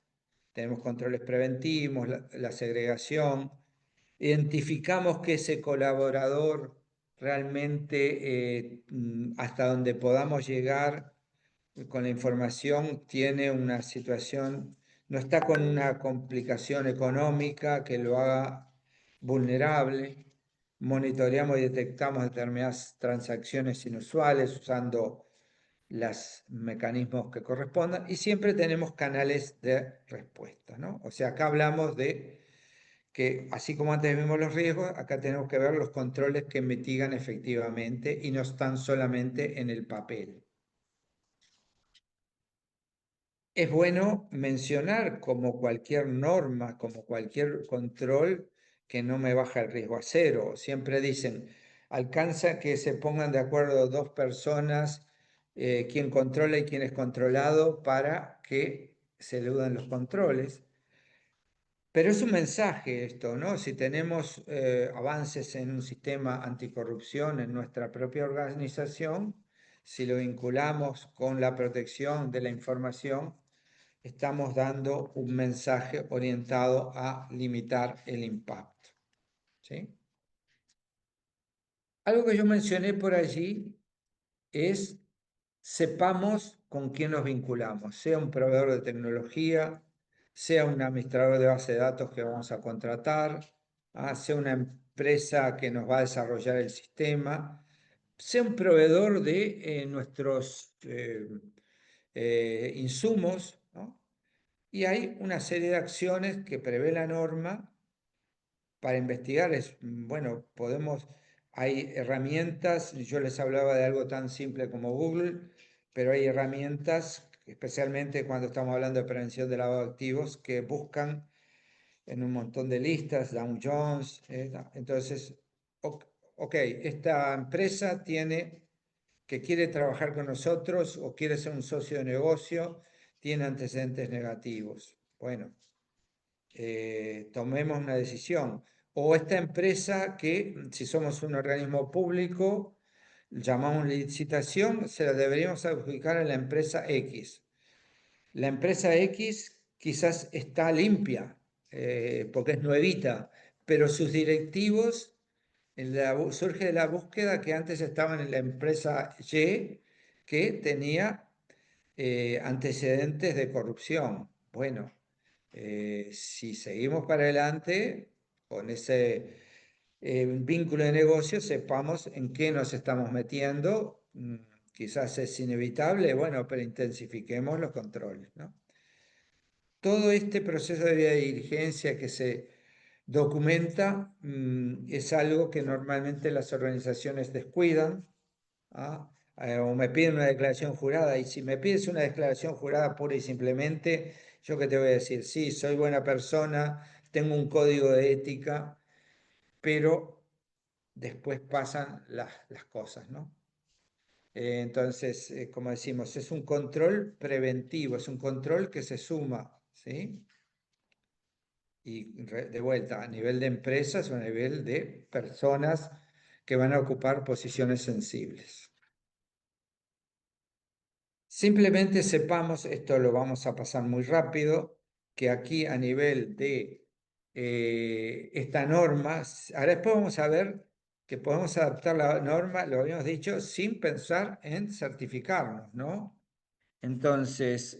tenemos controles preventivos, la segregación, identificamos que ese colaborador realmente hasta donde podamos llegar con la información tiene una situación, no está con una complicación económica que lo haga vulnerable. Monitoreamos y detectamos determinadas transacciones inusuales usando los mecanismos que correspondan y siempre tenemos canales de respuesta, ¿no? O sea, acá hablamos de que, así como antes vimos los riesgos, acá tenemos que ver los controles que mitigan efectivamente y no están solamente en el papel. Es bueno mencionar, como cualquier norma, como cualquier control, que no me baja el riesgo a cero. Siempre dicen, alcanza que se pongan de acuerdo dos personas, quién controla y quién es controlado, para que se eludan los controles. Pero es un mensaje esto, ¿no? Si tenemos avances en un sistema anticorrupción en nuestra propia organización, si lo vinculamos con la protección de la información, estamos dando un mensaje orientado a limitar el impacto, ¿sí? Algo que yo mencioné por allí es sepamos con quién nos vinculamos, sea un proveedor de tecnología, sea un administrador de base de datos que vamos a contratar, sea una empresa que nos va a desarrollar el sistema, sea un proveedor de nuestros insumos, ¿no? Y hay una serie de acciones que prevé la norma para investigar. Bueno, hay herramientas, yo les hablaba de algo tan simple como Google, pero hay herramientas, especialmente cuando estamos hablando de prevención de lavado de activos, que buscan en un montón de listas, Dow Jones, entonces, ok, esta empresa que quiere trabajar con nosotros o quiere ser un socio de negocio, tiene antecedentes negativos. Bueno, tomemos una decisión. O esta empresa que, si somos un organismo público, llamamos licitación, se la deberíamos adjudicar a la empresa X. La empresa X quizás está limpia, porque es nuevita, pero sus directivos surge de la búsqueda que antes estaban en la empresa Y, que tenía antecedentes de corrupción. Bueno, si seguimos para adelante con ese vínculo de negocio, sepamos en qué nos estamos metiendo. Quizás es inevitable, bueno, pero intensifiquemos los controles, ¿no? Todo este proceso de diligencia que se documenta es algo que normalmente las organizaciones descuidan, o me piden una declaración jurada, y si me pides una declaración jurada pura y simplemente, yo qué te voy a decir, sí, soy buena persona, tengo un código de ética, pero después pasan las cosas, ¿no? Entonces, como decimos, es un control preventivo, es un control que se suma, ¿sí? Y de vuelta, a nivel de empresas o a nivel de personas que van a ocupar posiciones sensibles. Simplemente sepamos, esto lo vamos a pasar muy rápido, que aquí a nivel de esta norma, ahora después vamos a ver que podemos adaptar la norma, lo habíamos dicho, sin pensar en certificarnos, ¿no? Entonces,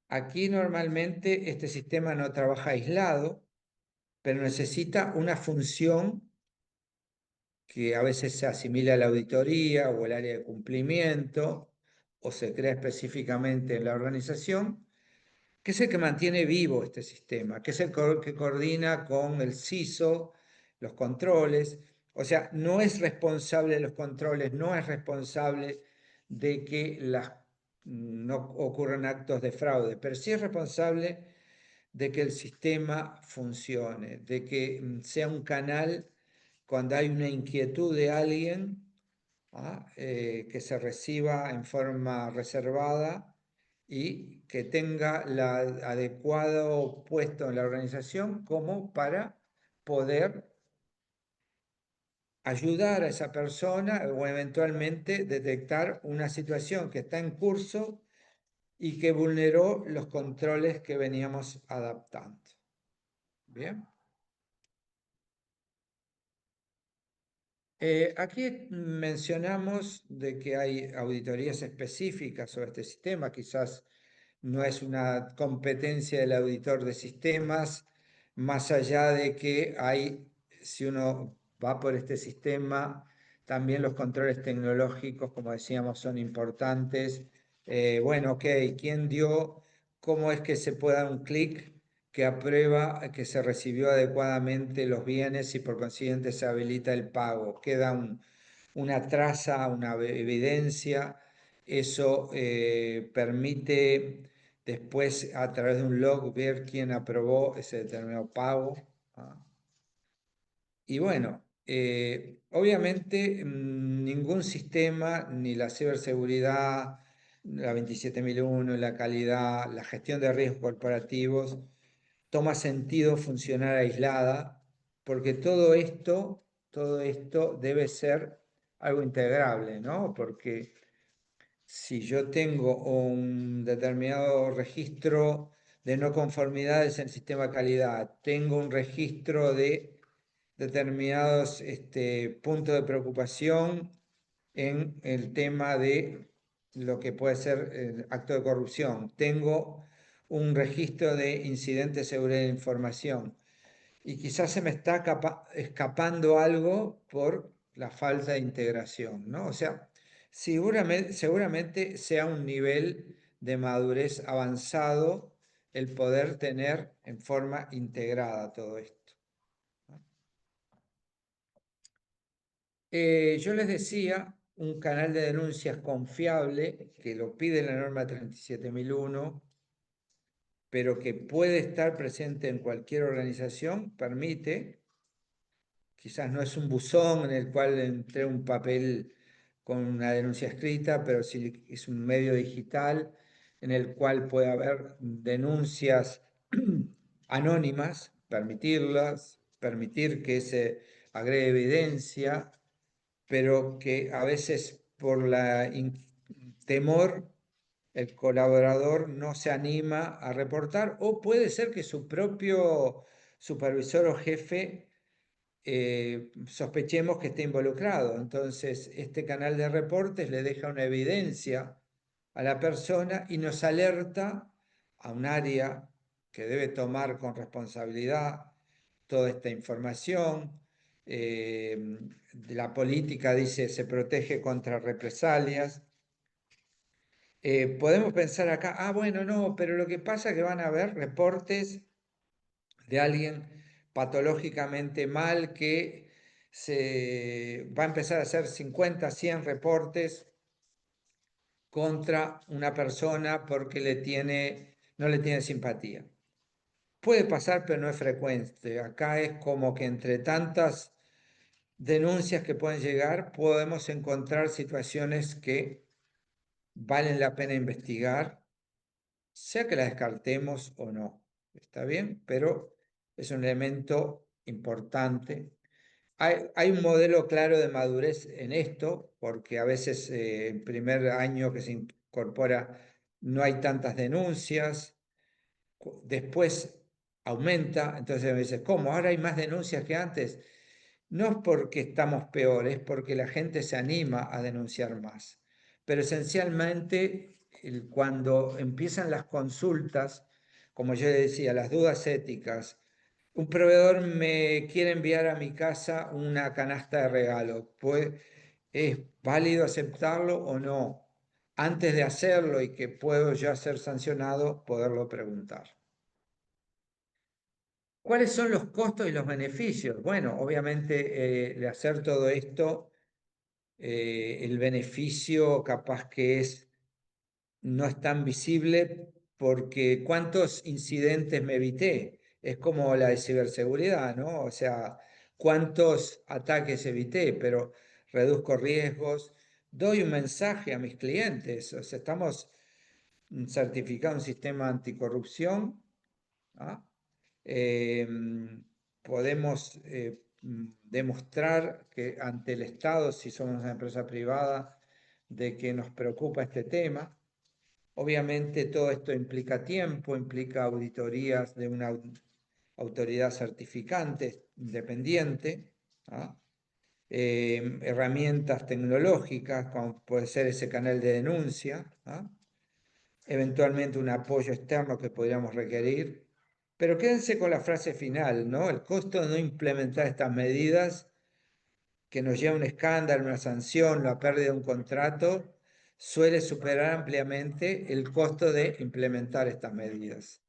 aquí normalmente este sistema no trabaja aislado, pero necesita una función que a veces se asimila a la auditoría o el área de cumplimiento, o se crea específicamente en la organización, que es el que mantiene vivo este sistema, que es el que coordina con el CISO, los controles. O sea, no es responsable de los controles, no es responsable de que no ocurran actos de fraude, pero sí es responsable de que el sistema funcione, de que sea un canal cuando hay una inquietud de alguien, que se reciba en forma reservada y que tenga el adecuado puesto en la organización como para poder ayudar a esa persona o eventualmente detectar una situación que está en curso y que vulneró los controles que veníamos adaptando. Bien. Aquí mencionamos de que hay auditorías específicas sobre este sistema, quizás no es una competencia del auditor de sistemas, más allá de que hay, si uno va por este sistema, también los controles tecnológicos, como decíamos, son importantes. Bueno, ok, ¿quién dio? ¿Cómo es que se puede dar un clic que aprueba que se recibió adecuadamente los bienes y por consiguiente se habilita el pago? Queda una traza, una evidencia. Eso permite después a través de un log ver quién aprobó ese determinado pago. Y bueno, obviamente ningún sistema, ni la ciberseguridad, la 27001, la calidad, la gestión de riesgos corporativos, toma sentido funcionar aislada, porque todo esto debe ser algo integrable, ¿no? Porque si yo tengo un determinado registro de no conformidades en el sistema de calidad, tengo un registro de determinados puntos de preocupación en el tema de lo que puede ser el acto de corrupción, tengo un registro de incidentes de seguridad de información y quizás se me está escapando algo por la falta de integración, ¿no? O sea, seguramente sea un nivel de madurez avanzado el poder tener en forma integrada todo esto. Yo les decía, un canal de denuncias confiable, que lo pide la norma 37001, pero que puede estar presente en cualquier organización, permite. Quizás no es un buzón en el cual entre un papel con una denuncia escrita, pero sí es un medio digital en el cual puede haber denuncias anónimas, permitirlas, permitir que se agregue evidencia, pero que a veces por la temor el colaborador no se anima a reportar, o puede ser que su propio supervisor o jefe sospechemos que esté involucrado. Entonces, este canal de reportes le deja una evidencia a la persona y nos alerta a un área que debe tomar con responsabilidad toda esta información. La política dice se protege contra represalias. Podemos pensar acá, bueno, no, pero lo que pasa es que van a haber reportes de alguien patológicamente mal que se va a empezar a hacer 50, 100 reportes contra una persona porque no le tiene simpatía. Puede pasar, pero no es frecuente. Acá es como que entre tantas denuncias que pueden llegar, podemos encontrar situaciones que valen la pena investigar, sea que la descartemos o no. ¿Está bien? Pero es un elemento importante. Hay un modelo claro de madurez en esto, porque a veces el primer año que se incorpora no hay tantas denuncias, después aumenta, entonces me dices, ¿cómo? Ahora hay más denuncias que antes. No es porque estamos peor, es porque la gente se anima a denunciar más. Pero esencialmente, cuando empiezan las consultas, como yo decía, las dudas éticas, un proveedor me quiere enviar a mi casa una canasta de regalo, pues, ¿es válido aceptarlo o no? Antes de hacerlo y que puedo ya ser sancionado, poderlo preguntar. ¿Cuáles son los costos y los beneficios? Bueno, obviamente de hacer todo esto, el beneficio capaz que no es tan visible porque ¿cuántos incidentes me evité? Es como la de ciberseguridad, ¿no? O sea, cuántos ataques evité, pero reduzco riesgos, doy un mensaje a mis clientes, o sea, estamos certificando un sistema anticorrupción, ¿ah? Podemos demostrar que ante el Estado, si somos una empresa privada, de que nos preocupa este tema. Obviamente todo esto implica tiempo, implica auditorías de una autoridad certificante independiente, ¿ah? Herramientas tecnológicas, como puede ser ese canal de denuncia, ¿ah? Eventualmente un apoyo externo que podríamos requerir. Pero quédense con la frase final, ¿no? El costo de no implementar estas medidas que nos lleva a un escándalo, una sanción, la pérdida de un contrato, suele superar ampliamente el costo de implementar estas medidas.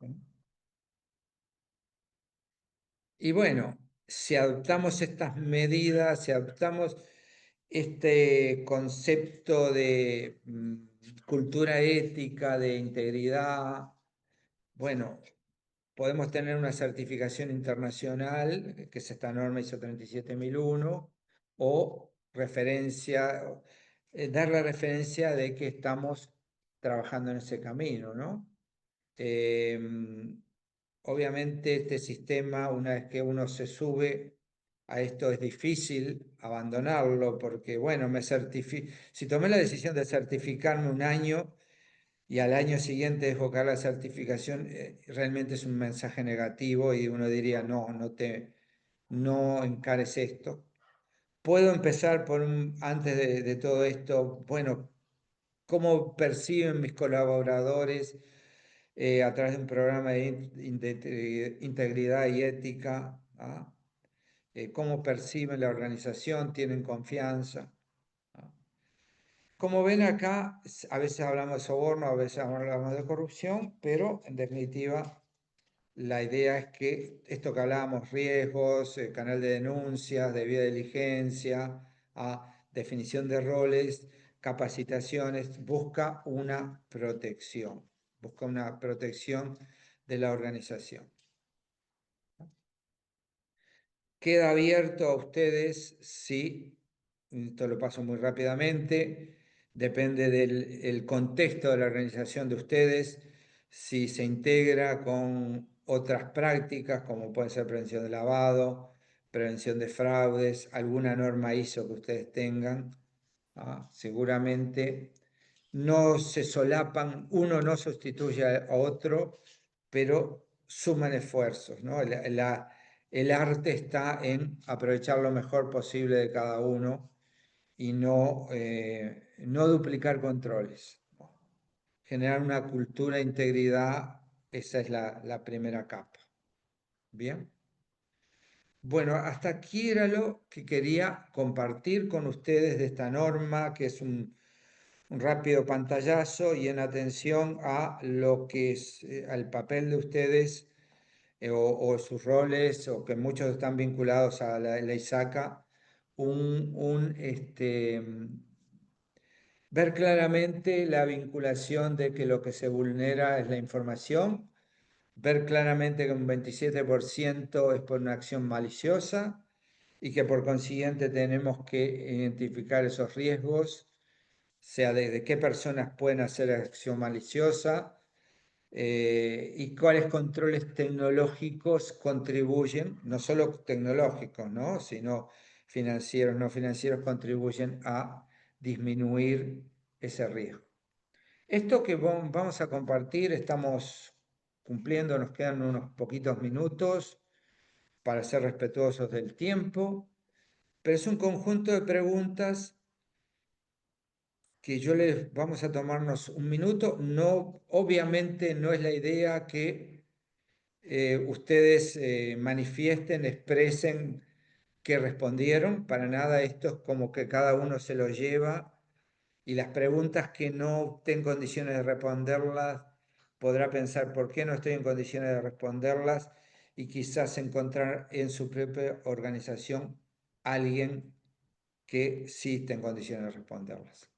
Y bueno, si adoptamos estas medidas, si adoptamos este concepto de cultura ética, de integridad, bueno, podemos tener una certificación internacional, que es esta norma ISO 37001, o referencia, dar la referencia de que estamos trabajando en ese camino, ¿no? Obviamente este sistema, una vez que uno se sube a esto, es difícil abandonarlo, porque bueno, si tomé la decisión de certificarme un año, y al año siguiente desbocar la certificación, realmente es un mensaje negativo y uno diría, no, no encares esto. Puedo empezar antes de todo esto, bueno, cómo perciben mis colaboradores a través de un programa de integridad y ética, ¿ah? Cómo perciben la organización, tienen confianza. ¿Ah? Como ven acá, a veces hablamos de soborno, a veces hablamos de corrupción, pero en definitiva la idea es que esto que hablábamos, riesgos, canal de denuncias, debida diligencia, definición de roles, capacitaciones, busca una protección de la organización. Queda abierto a ustedes si, esto lo paso muy rápidamente, depende del contexto de la organización de ustedes, si se integra con otras prácticas como puede ser prevención de lavado, prevención de fraudes, alguna norma ISO que ustedes tengan. Seguramente no se solapan, uno no sustituye a otro, pero suman esfuerzos, ¿no? El arte está en aprovechar lo mejor posible de cada uno y no duplicar controles. Generar una cultura de integridad, esa es la primera capa. Bien. Bueno, hasta aquí era lo que quería compartir con ustedes de esta norma, que es un rápido pantallazo y en atención a lo que es al papel de ustedes o sus roles, o que muchos están vinculados a la ISACA, ver claramente la vinculación de que lo que se vulnera es la información, ver claramente que un 27% es por una acción maliciosa y que por consiguiente tenemos que identificar esos riesgos, sea de qué personas pueden hacer acción maliciosa, y cuáles controles tecnológicos contribuyen, no solo tecnológicos, ¿no? Sino financieros, no financieros, contribuyen a disminuir ese riesgo. Esto que vamos a compartir, estamos cumpliendo, nos quedan unos poquitos minutos para ser respetuosos del tiempo, pero es un conjunto de preguntas que vamos a tomarnos un minuto. No, obviamente no es la idea que ustedes manifiesten, expresen que respondieron, para nada. Esto es como que cada uno se lo lleva y las preguntas que no esté en condiciones de responderlas, podrá pensar por qué no estoy en condiciones de responderlas y quizás encontrar en su propia organización alguien que sí esté en condiciones de responderlas.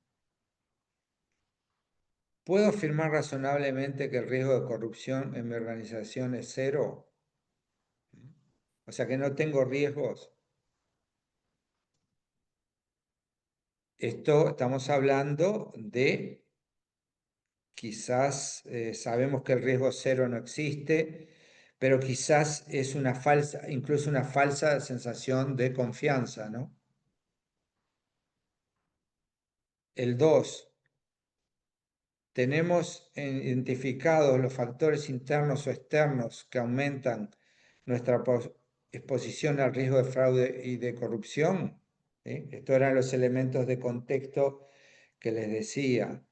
¿Puedo afirmar razonablemente que el riesgo de corrupción en mi organización es cero? O sea que no tengo riesgos. Esto estamos hablando de, quizás sabemos que el riesgo cero no existe, pero quizás es una falsa, incluso una falsa sensación de confianza, ¿no? El 2, tenemos identificados los factores internos o externos que aumentan nuestra exposición al riesgo de fraude y de corrupción. ¿Sí? Estos eran los elementos de contexto que les decía.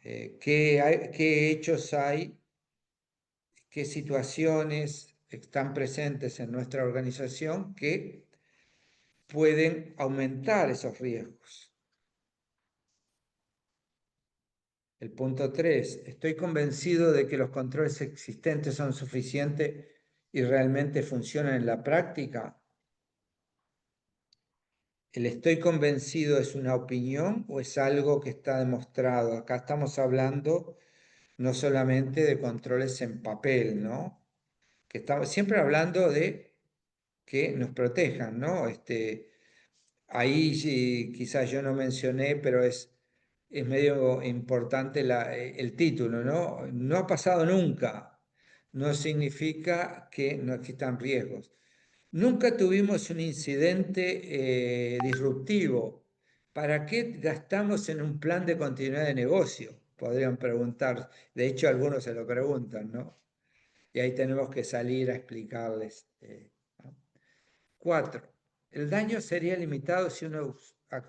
¿Qué hechos hay? ¿Qué situaciones están presentes en nuestra organización que pueden aumentar esos riesgos? El punto 3, estoy convencido de que los controles existentes son suficientes y realmente funcionan en la práctica. ¿El estoy convencido es una opinión o es algo que está demostrado? Acá estamos hablando no solamente de controles en papel, ¿no? Que estamos siempre hablando de que nos protejan, ¿no? Ahí sí, quizás yo no mencioné, pero es medio importante el título, ¿no? No ha pasado nunca. No significa que no existan riesgos. Nunca tuvimos un incidente disruptivo. ¿Para qué gastamos en un plan de continuidad de negocio? Podrían preguntar. De hecho, algunos se lo preguntan, ¿no? Y ahí tenemos que salir a explicarles. 4. El daño sería limitado si un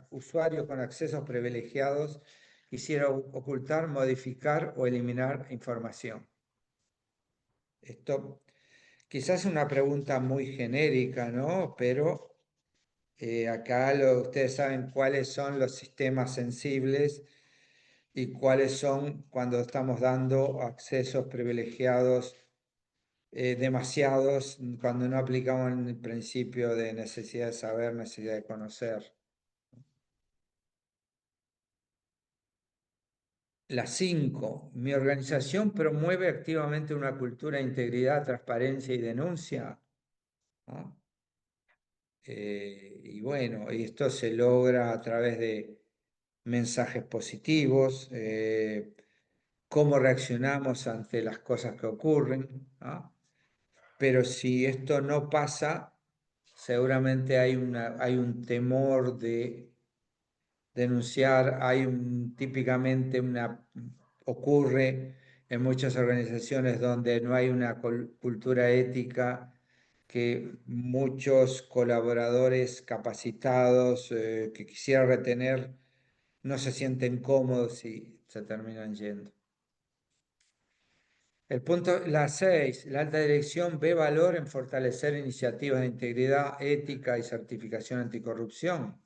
usuario con accesos privilegiados quisiera ocultar, modificar o eliminar información. Esto quizás es una pregunta muy genérica, ¿no? Pero acá ustedes saben cuáles son los sistemas sensibles y cuáles son cuando estamos dando accesos privilegiados demasiados, cuando no aplicamos el principio de necesidad de saber, necesidad de conocer. La 5, mi organización promueve activamente una cultura de integridad, transparencia y denuncia. ¿No? Y bueno, esto se logra a través de mensajes positivos, cómo reaccionamos ante las cosas que ocurren. ¿No? Pero si esto no pasa, seguramente hay un temor de denunciar, típicamente ocurre en muchas organizaciones donde no hay una cultura ética, que muchos colaboradores capacitados que quisiera retener no se sienten cómodos y se terminan yendo. La 6, la alta dirección ve valor en fortalecer iniciativas de integridad, ética y certificación anticorrupción.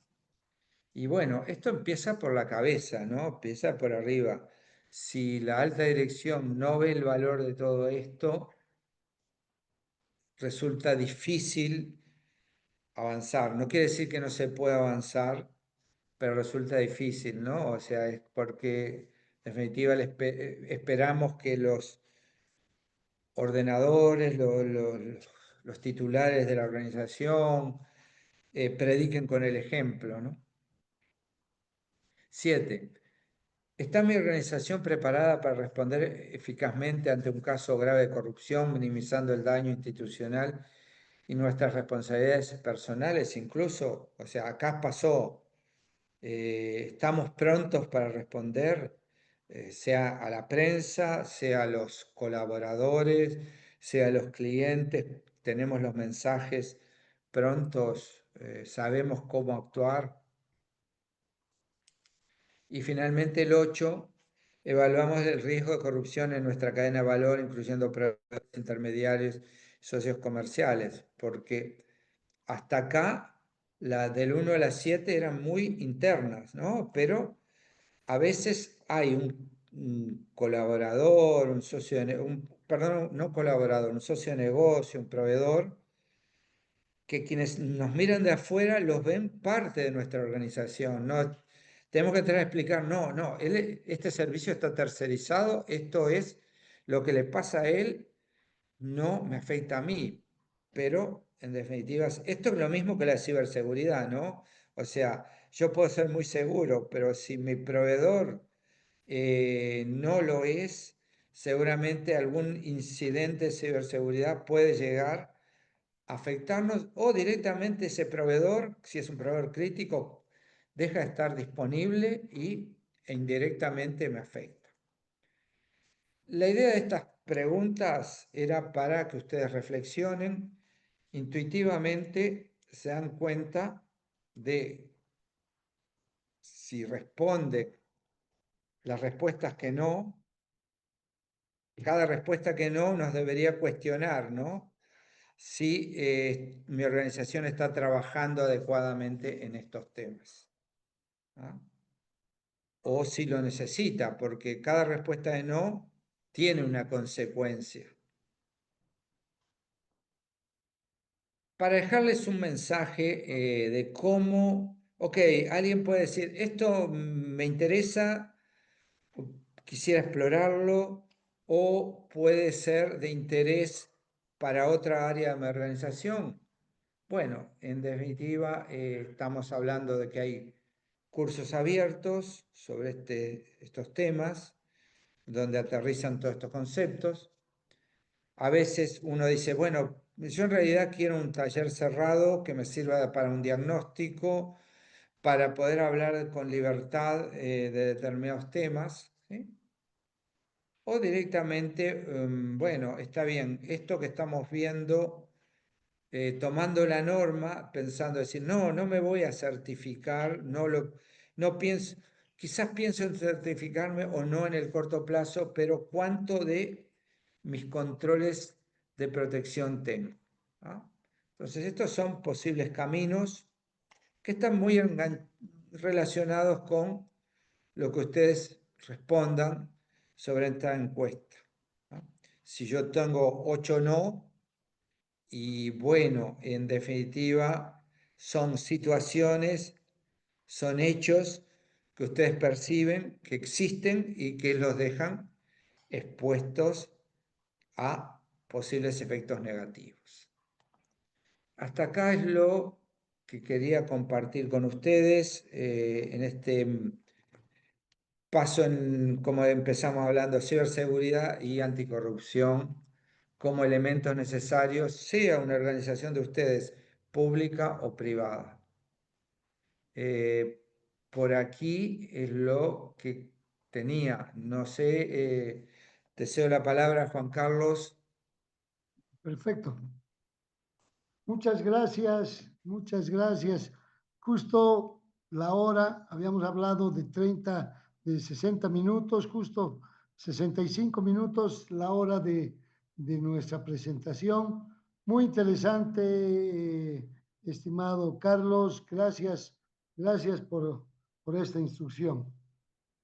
Y bueno, esto empieza por la cabeza, ¿no? Empieza por arriba. Si la alta dirección no ve el valor de todo esto, resulta difícil avanzar. No quiere decir que no se pueda avanzar, pero resulta difícil, ¿no? O sea, es porque en definitiva esperamos que los ordenadores, los titulares de la organización prediquen con el ejemplo, ¿no? 7. ¿Está mi organización preparada para responder eficazmente ante un caso grave de corrupción, minimizando el daño institucional y nuestras responsabilidades personales incluso? O sea, acá pasó, estamos prontos para responder, sea a la prensa, sea a los colaboradores, sea a los clientes, tenemos los mensajes prontos, sabemos cómo actuar. Y finalmente el 8, evaluamos el riesgo de corrupción en nuestra cadena de valor, incluyendo proveedores intermediarios, socios comerciales, porque hasta acá, del 1 a la 7 eran muy internas, ¿no? Pero a veces hay un colaborador, un socio perdón, no colaborador, un socio de negocio, un proveedor, que quienes nos miran de afuera los ven parte de nuestra organización, ¿no? Tenemos que tener que explicar, no, este servicio está tercerizado, esto es lo que le pasa a él, no me afecta a mí, pero en definitiva, esto es lo mismo que la ciberseguridad, ¿no? O sea, yo puedo ser muy seguro, pero si mi proveedor no lo es, seguramente algún incidente de ciberseguridad puede llegar a afectarnos o directamente ese proveedor, si es un proveedor crítico, deja de estar disponible e indirectamente me afecta. La idea de estas preguntas era para que ustedes reflexionen, intuitivamente se dan cuenta de si responde las respuestas que no. Cada respuesta que no nos debería cuestionar, ¿no? Si mi organización está trabajando adecuadamente en estos temas, ¿ah? O si lo necesita, porque cada respuesta de no tiene una consecuencia. Para dejarles un mensaje de cómo, ok, alguien puede decir, esto me interesa, quisiera explorarlo, o puede ser de interés para otra área de mi organización. Bueno, en definitiva, estamos hablando de que hay cursos abiertos sobre estos temas, donde aterrizan todos estos conceptos. A veces uno dice, bueno, yo en realidad quiero un taller cerrado que me sirva para un diagnóstico, para poder hablar con libertad de determinados temas, ¿sí? O directamente, bueno, está bien, esto que estamos viendo, tomando la norma, pensando decir, no, no me voy a certificar, no pienso, quizás pienso en certificarme o no en el corto plazo, pero ¿cuánto de mis controles de protección tengo? ¿Ah? Entonces, estos son posibles caminos que están muy relacionados con lo que ustedes respondan sobre esta encuesta. ¿Ah? Si yo tengo 8 no, y bueno, en definitiva, son situaciones, son hechos que ustedes perciben que existen y que los dejan expuestos a posibles efectos negativos. Hasta acá es lo que quería compartir con ustedes en este paso en, como empezamos hablando, ciberseguridad y anticorrupción como elementos necesarios, sea una organización de ustedes pública o privada. Por aquí es lo que tenía. No sé, te cedo la palabra, Juan Carlos. Perfecto. Muchas gracias, muchas gracias. Justo la hora, habíamos hablado de 60 minutos, justo 65 minutos, la hora de nuestra presentación. Muy interesante, estimado Carlos. Gracias, gracias por esta instrucción.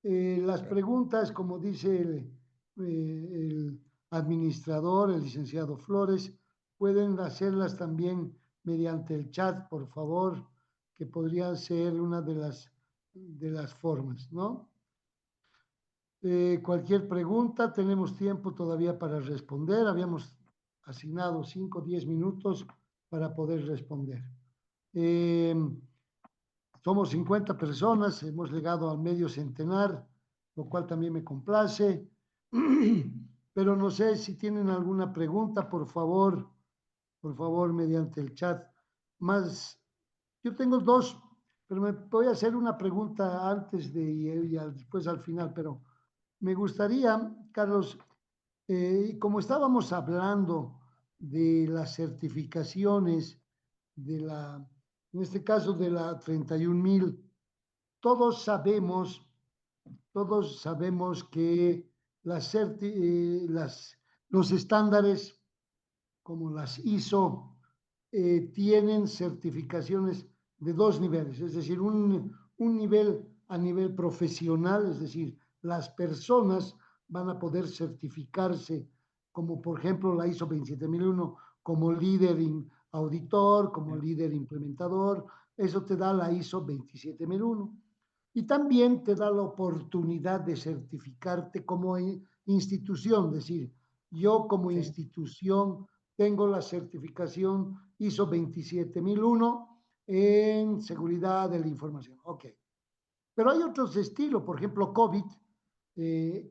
Las preguntas, como dice el administrador, el licenciado Flores, pueden hacerlas también mediante el chat, por favor, que podría ser una de las formas, ¿no? Cualquier pregunta, tenemos tiempo todavía para responder. Habíamos asignado 5 o 10 minutos para poder responder. Somos 50 personas, hemos llegado al medio centenar, lo cual también me complace. Pero no sé si tienen alguna pregunta, por favor, mediante el chat. Más, yo tengo dos, pero me voy a hacer una pregunta antes y después al final, pero me gustaría, Carlos, como estábamos hablando de las certificaciones en este caso de la 31.000, todos sabemos que los estándares como las ISO tienen certificaciones de dos niveles, es decir, un nivel a nivel profesional, es decir, las personas van a poder certificarse como por ejemplo la ISO 27001 como líder auditor, como líder implementador, eso te da la ISO 27001. Y también te da la oportunidad de certificarte como institución, es decir, yo como institución tengo la certificación ISO 27001 en seguridad de la información. Ok. Pero hay otros estilos, por ejemplo, COVID.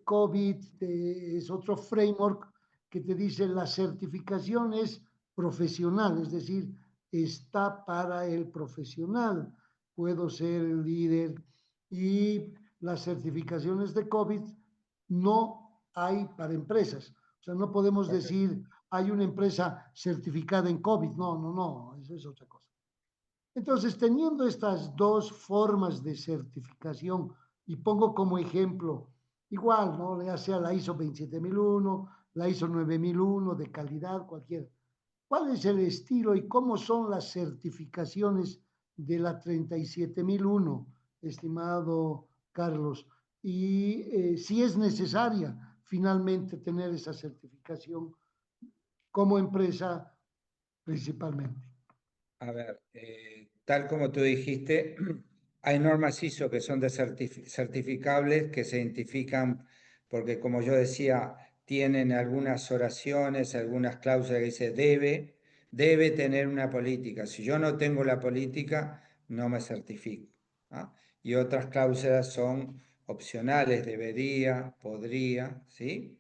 COVID es otro framework que te dice la certificación es profesional, es decir, está para el profesional. Puedo ser el líder y las certificaciones de COVID no hay para empresas. O sea, no podemos decir hay una empresa certificada en COVID. No, no, no, eso es otra cosa. Entonces, teniendo estas dos formas de certificación, y pongo como ejemplo, igual, ¿no? Ya sea la ISO 27001, la ISO 9001 de calidad, cualquiera. ¿Cuál es el estilo y cómo son las certificaciones de la 37001, estimado Carlos? Y si es necesaria finalmente tener esa certificación como empresa principalmente. A ver, tal como tú dijiste, hay normas ISO que son de certificables, que se identifican porque, como yo decía, tienen algunas oraciones, algunas cláusulas que dice debe tener una política. Si yo no tengo la política, no me certifico. ¿Ah? Y otras cláusulas son opcionales, debería, podría, ¿sí?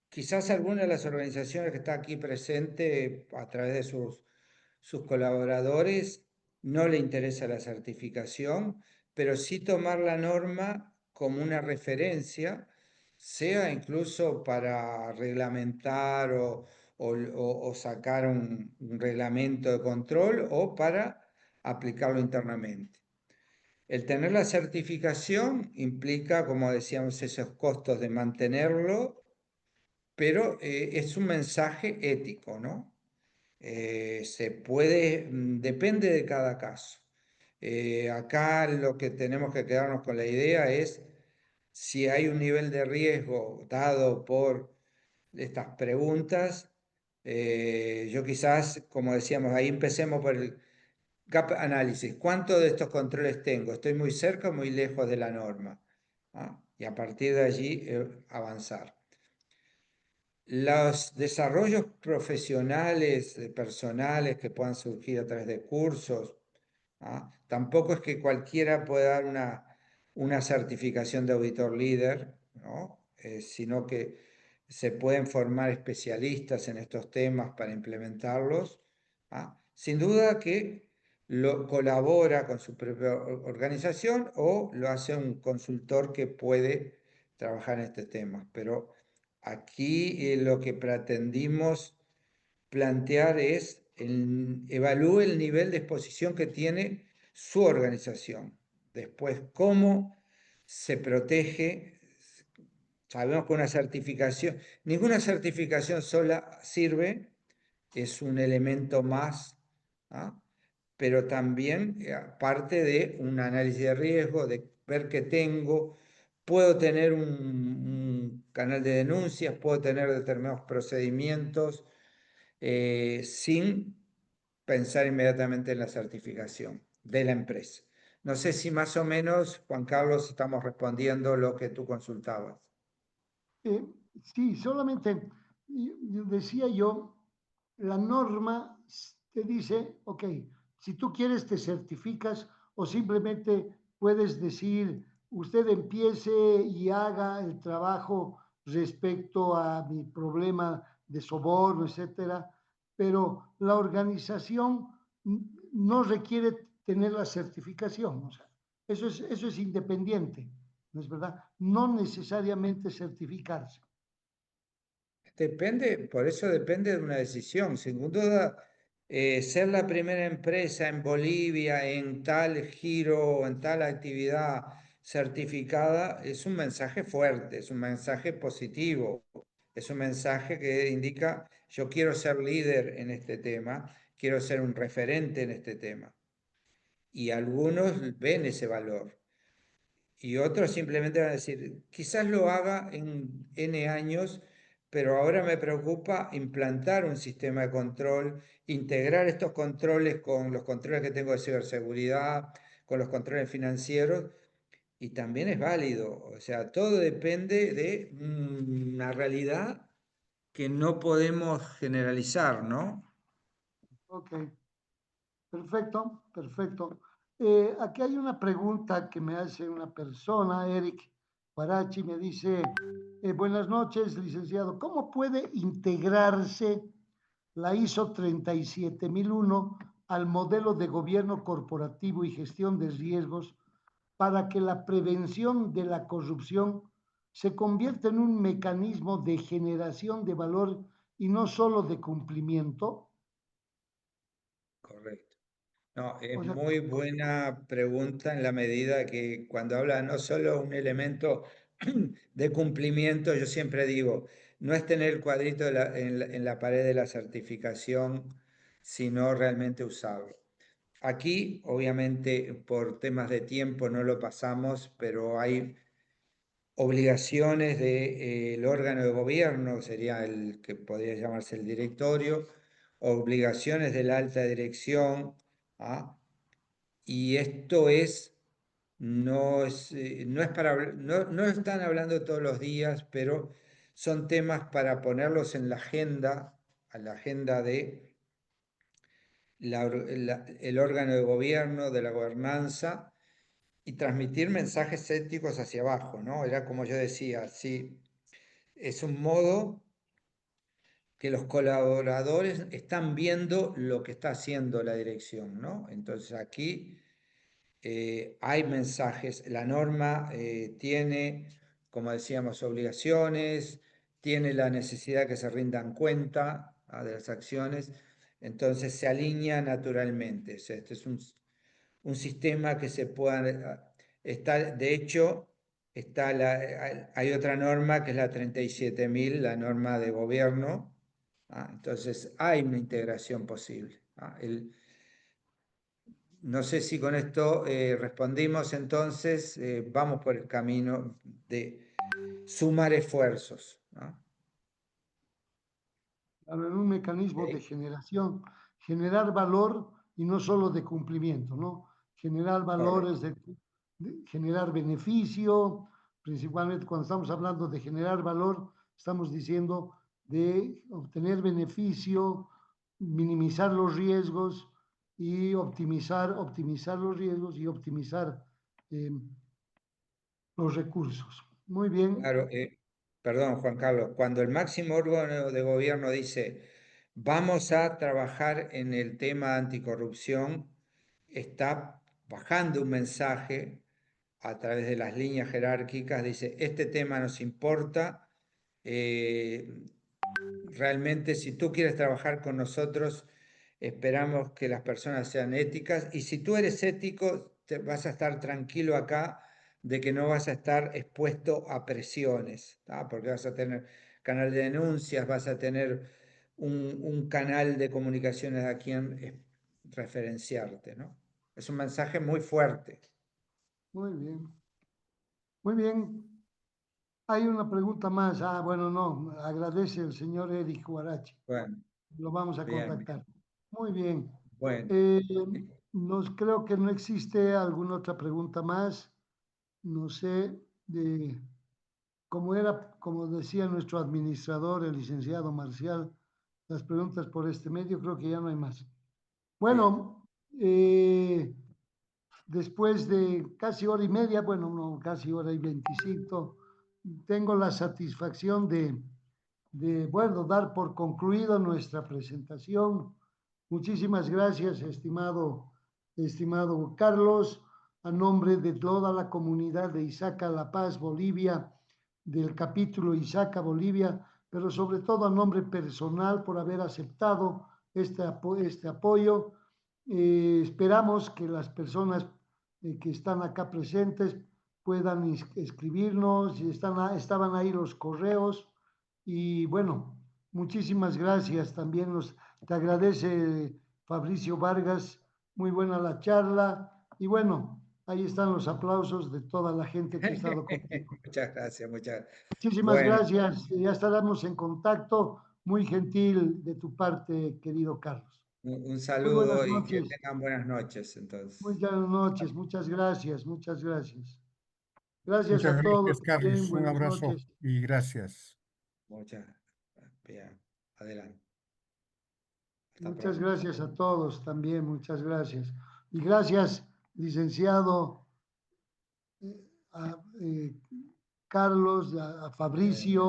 Quizás alguna de las organizaciones que está aquí presente a través de sus colaboradores no le interesa la certificación, pero sí tomar la norma como una referencia, sea incluso para reglamentar o sacar un reglamento de control o para aplicarlo internamente. El tener la certificación implica, como decíamos, esos costos de mantenerlo, pero es un mensaje ético, ¿no? Se puede, depende de cada caso. Acá lo que tenemos que quedarnos con la idea es si hay un nivel de riesgo dado por estas preguntas. Yo quizás, como decíamos, ahí empecemos por el gap análisis. ¿Cuántos de estos controles tengo? ¿Estoy muy cerca o muy lejos de la norma? ¿Ah? Y a partir de allí avanzar. Los desarrollos profesionales, personales que puedan surgir a través de cursos, ¿ah? Tampoco es que cualquiera pueda dar una certificación de auditor líder, ¿no? Sino que se pueden formar especialistas en estos temas para implementarlos. ¿Ah? Sin duda que lo colabora con su propia organización o lo hace un consultor que puede trabajar en este tema. Pero aquí lo que pretendimos plantear es evalúe el nivel de exposición que tiene su organización. Después, cómo se protege. Sabemos que una certificación, ninguna certificación sola sirve, es un elemento más, ¿ah? Pero también parte de un análisis de riesgo, de ver qué tengo. Puedo tener un canal de denuncias, puedo tener determinados procedimientos sin pensar inmediatamente en la certificación de la empresa. No sé si más o menos, Juan Carlos, estamos respondiendo lo que tú consultabas. Sí, solamente decía yo, la norma te dice, ok, si tú quieres te certificas o simplemente puedes decir, usted empiece y haga el trabajo respecto a mi problema de soborno, etcétera, pero la organización no requiere tener la certificación, o sea, eso es independiente, ¿no es verdad? No necesariamente certificarse. Depende, por eso depende de una decisión. Sin duda, ser la primera empresa en Bolivia en tal giro, en tal actividad certificada, es un mensaje fuerte, es un mensaje positivo, es un mensaje que indica, yo quiero ser líder en este tema, quiero ser un referente en este tema. Y algunos ven ese valor. Y otros simplemente van a decir, quizás lo haga en N años, pero ahora me preocupa implantar un sistema de control, integrar estos controles con los controles que tengo de ciberseguridad, con los controles financieros, y también es válido. O sea, todo depende de una realidad que no podemos generalizar, ¿no? Ok, perfecto, perfecto. Aquí hay una pregunta que me hace una persona, Eric Guarachi, me dice, buenas noches, licenciado, ¿cómo puede integrarse la ISO 37001 al modelo de gobierno corporativo y gestión de riesgos para que la prevención de la corrupción se convierta en un mecanismo de generación de valor y no solo de cumplimiento? Correcto. No, es O sea, muy buena pregunta en la medida que cuando habla no solo un elemento de cumplimiento, yo siempre digo, no es tener el cuadrito en la pared de la certificación, sino realmente usarlo. Aquí, obviamente, por temas de tiempo no lo pasamos, pero hay obligaciones del órgano de gobierno, sería el que podría llamarse el directorio, obligaciones de la alta dirección, ¿ah? Y esto no es no están hablando todos los días, pero son temas para ponerlos en la agenda, a la agenda de el órgano de gobierno, de la gobernanza, y transmitir mensajes éticos hacia abajo, ¿no? Era como yo decía, sí, es un modo que los colaboradores están viendo lo que está haciendo la dirección, ¿no? Entonces aquí hay mensajes, la norma tiene, como decíamos, obligaciones, tiene la necesidad que se rindan cuenta de las acciones, entonces se alinea naturalmente. O sea, este es un sistema que se pueda, está, de hecho, hay otra norma que es la 37.000, la norma de gobierno, entonces hay una integración posible. No sé si con esto respondimos, entonces vamos por el camino de sumar esfuerzos, ¿no? en un mecanismo de Ok, generación, generar valor y no solo de cumplimiento, ¿no? Generar correcto. valores, de generar beneficio, principalmente cuando estamos hablando de generar valor, estamos diciendo de obtener beneficio, minimizar los riesgos y optimizar los riesgos y optimizar eh, los recursos. Muy bien, Claro, perdón, Juan Carlos, cuando el máximo órgano de gobierno dice vamos a trabajar en el tema anticorrupción, está bajando un mensaje a través de las líneas jerárquicas, dice este tema nos importa, eh, realmente si tú quieres trabajar con nosotros, esperamos que las personas sean éticas y si tú eres ético, vas a estar tranquilo acá de que no vas a estar expuesto a presiones, porque vas a tener canal de denuncias, vas a tener un canal de comunicaciones a quien referenciarte, ¿no? Es un mensaje muy fuerte. muy bien, muy bien. Hay una pregunta más. Ah, bueno, no, agradece el señor Eric Huarache. Bueno, Lo vamos a bien, bien. contactar. Muy bien. Bueno, Eh, creo que no existe alguna otra pregunta más. No sé, como decía nuestro administrador, el licenciado Marcial, las preguntas por este medio, creo que ya no hay más. bien. Bueno, después de casi hora y media, bueno, no, casi hora y 25, tengo la satisfacción bueno, dar por concluido nuestra presentación. Muchísimas gracias, estimado Carlos, a nombre de toda la comunidad de Isaca La Paz, Bolivia, del capítulo Isaca Bolivia, pero sobre todo a nombre personal por haber aceptado este apoyo. Esperamos que las personas que están acá presentes puedan escribirnos, estaban ahí los correos y bueno, muchísimas gracias. También te agradece Fabricio Vargas, muy buena la charla y bueno, ahí están los aplausos de toda la gente que ha estado contigo. Muchas gracias, muchas. Muchísimas Bueno, gracias, ya estaremos en contacto. Muy gentil de tu parte, querido Carlos. un Muy buenas saludo y que noches. tengan buenas noches, entonces. Buenas noches, muchas gracias, muchas gracias. Gracias Muchas a todos. gracias, Bien, Carlos. Un buenas abrazo noches. y gracias. Muchas, bien, adelante. Hasta Muchas pronto. gracias a todos también, muchas gracias. Y gracias, licenciado a Carlos, a Fabricio.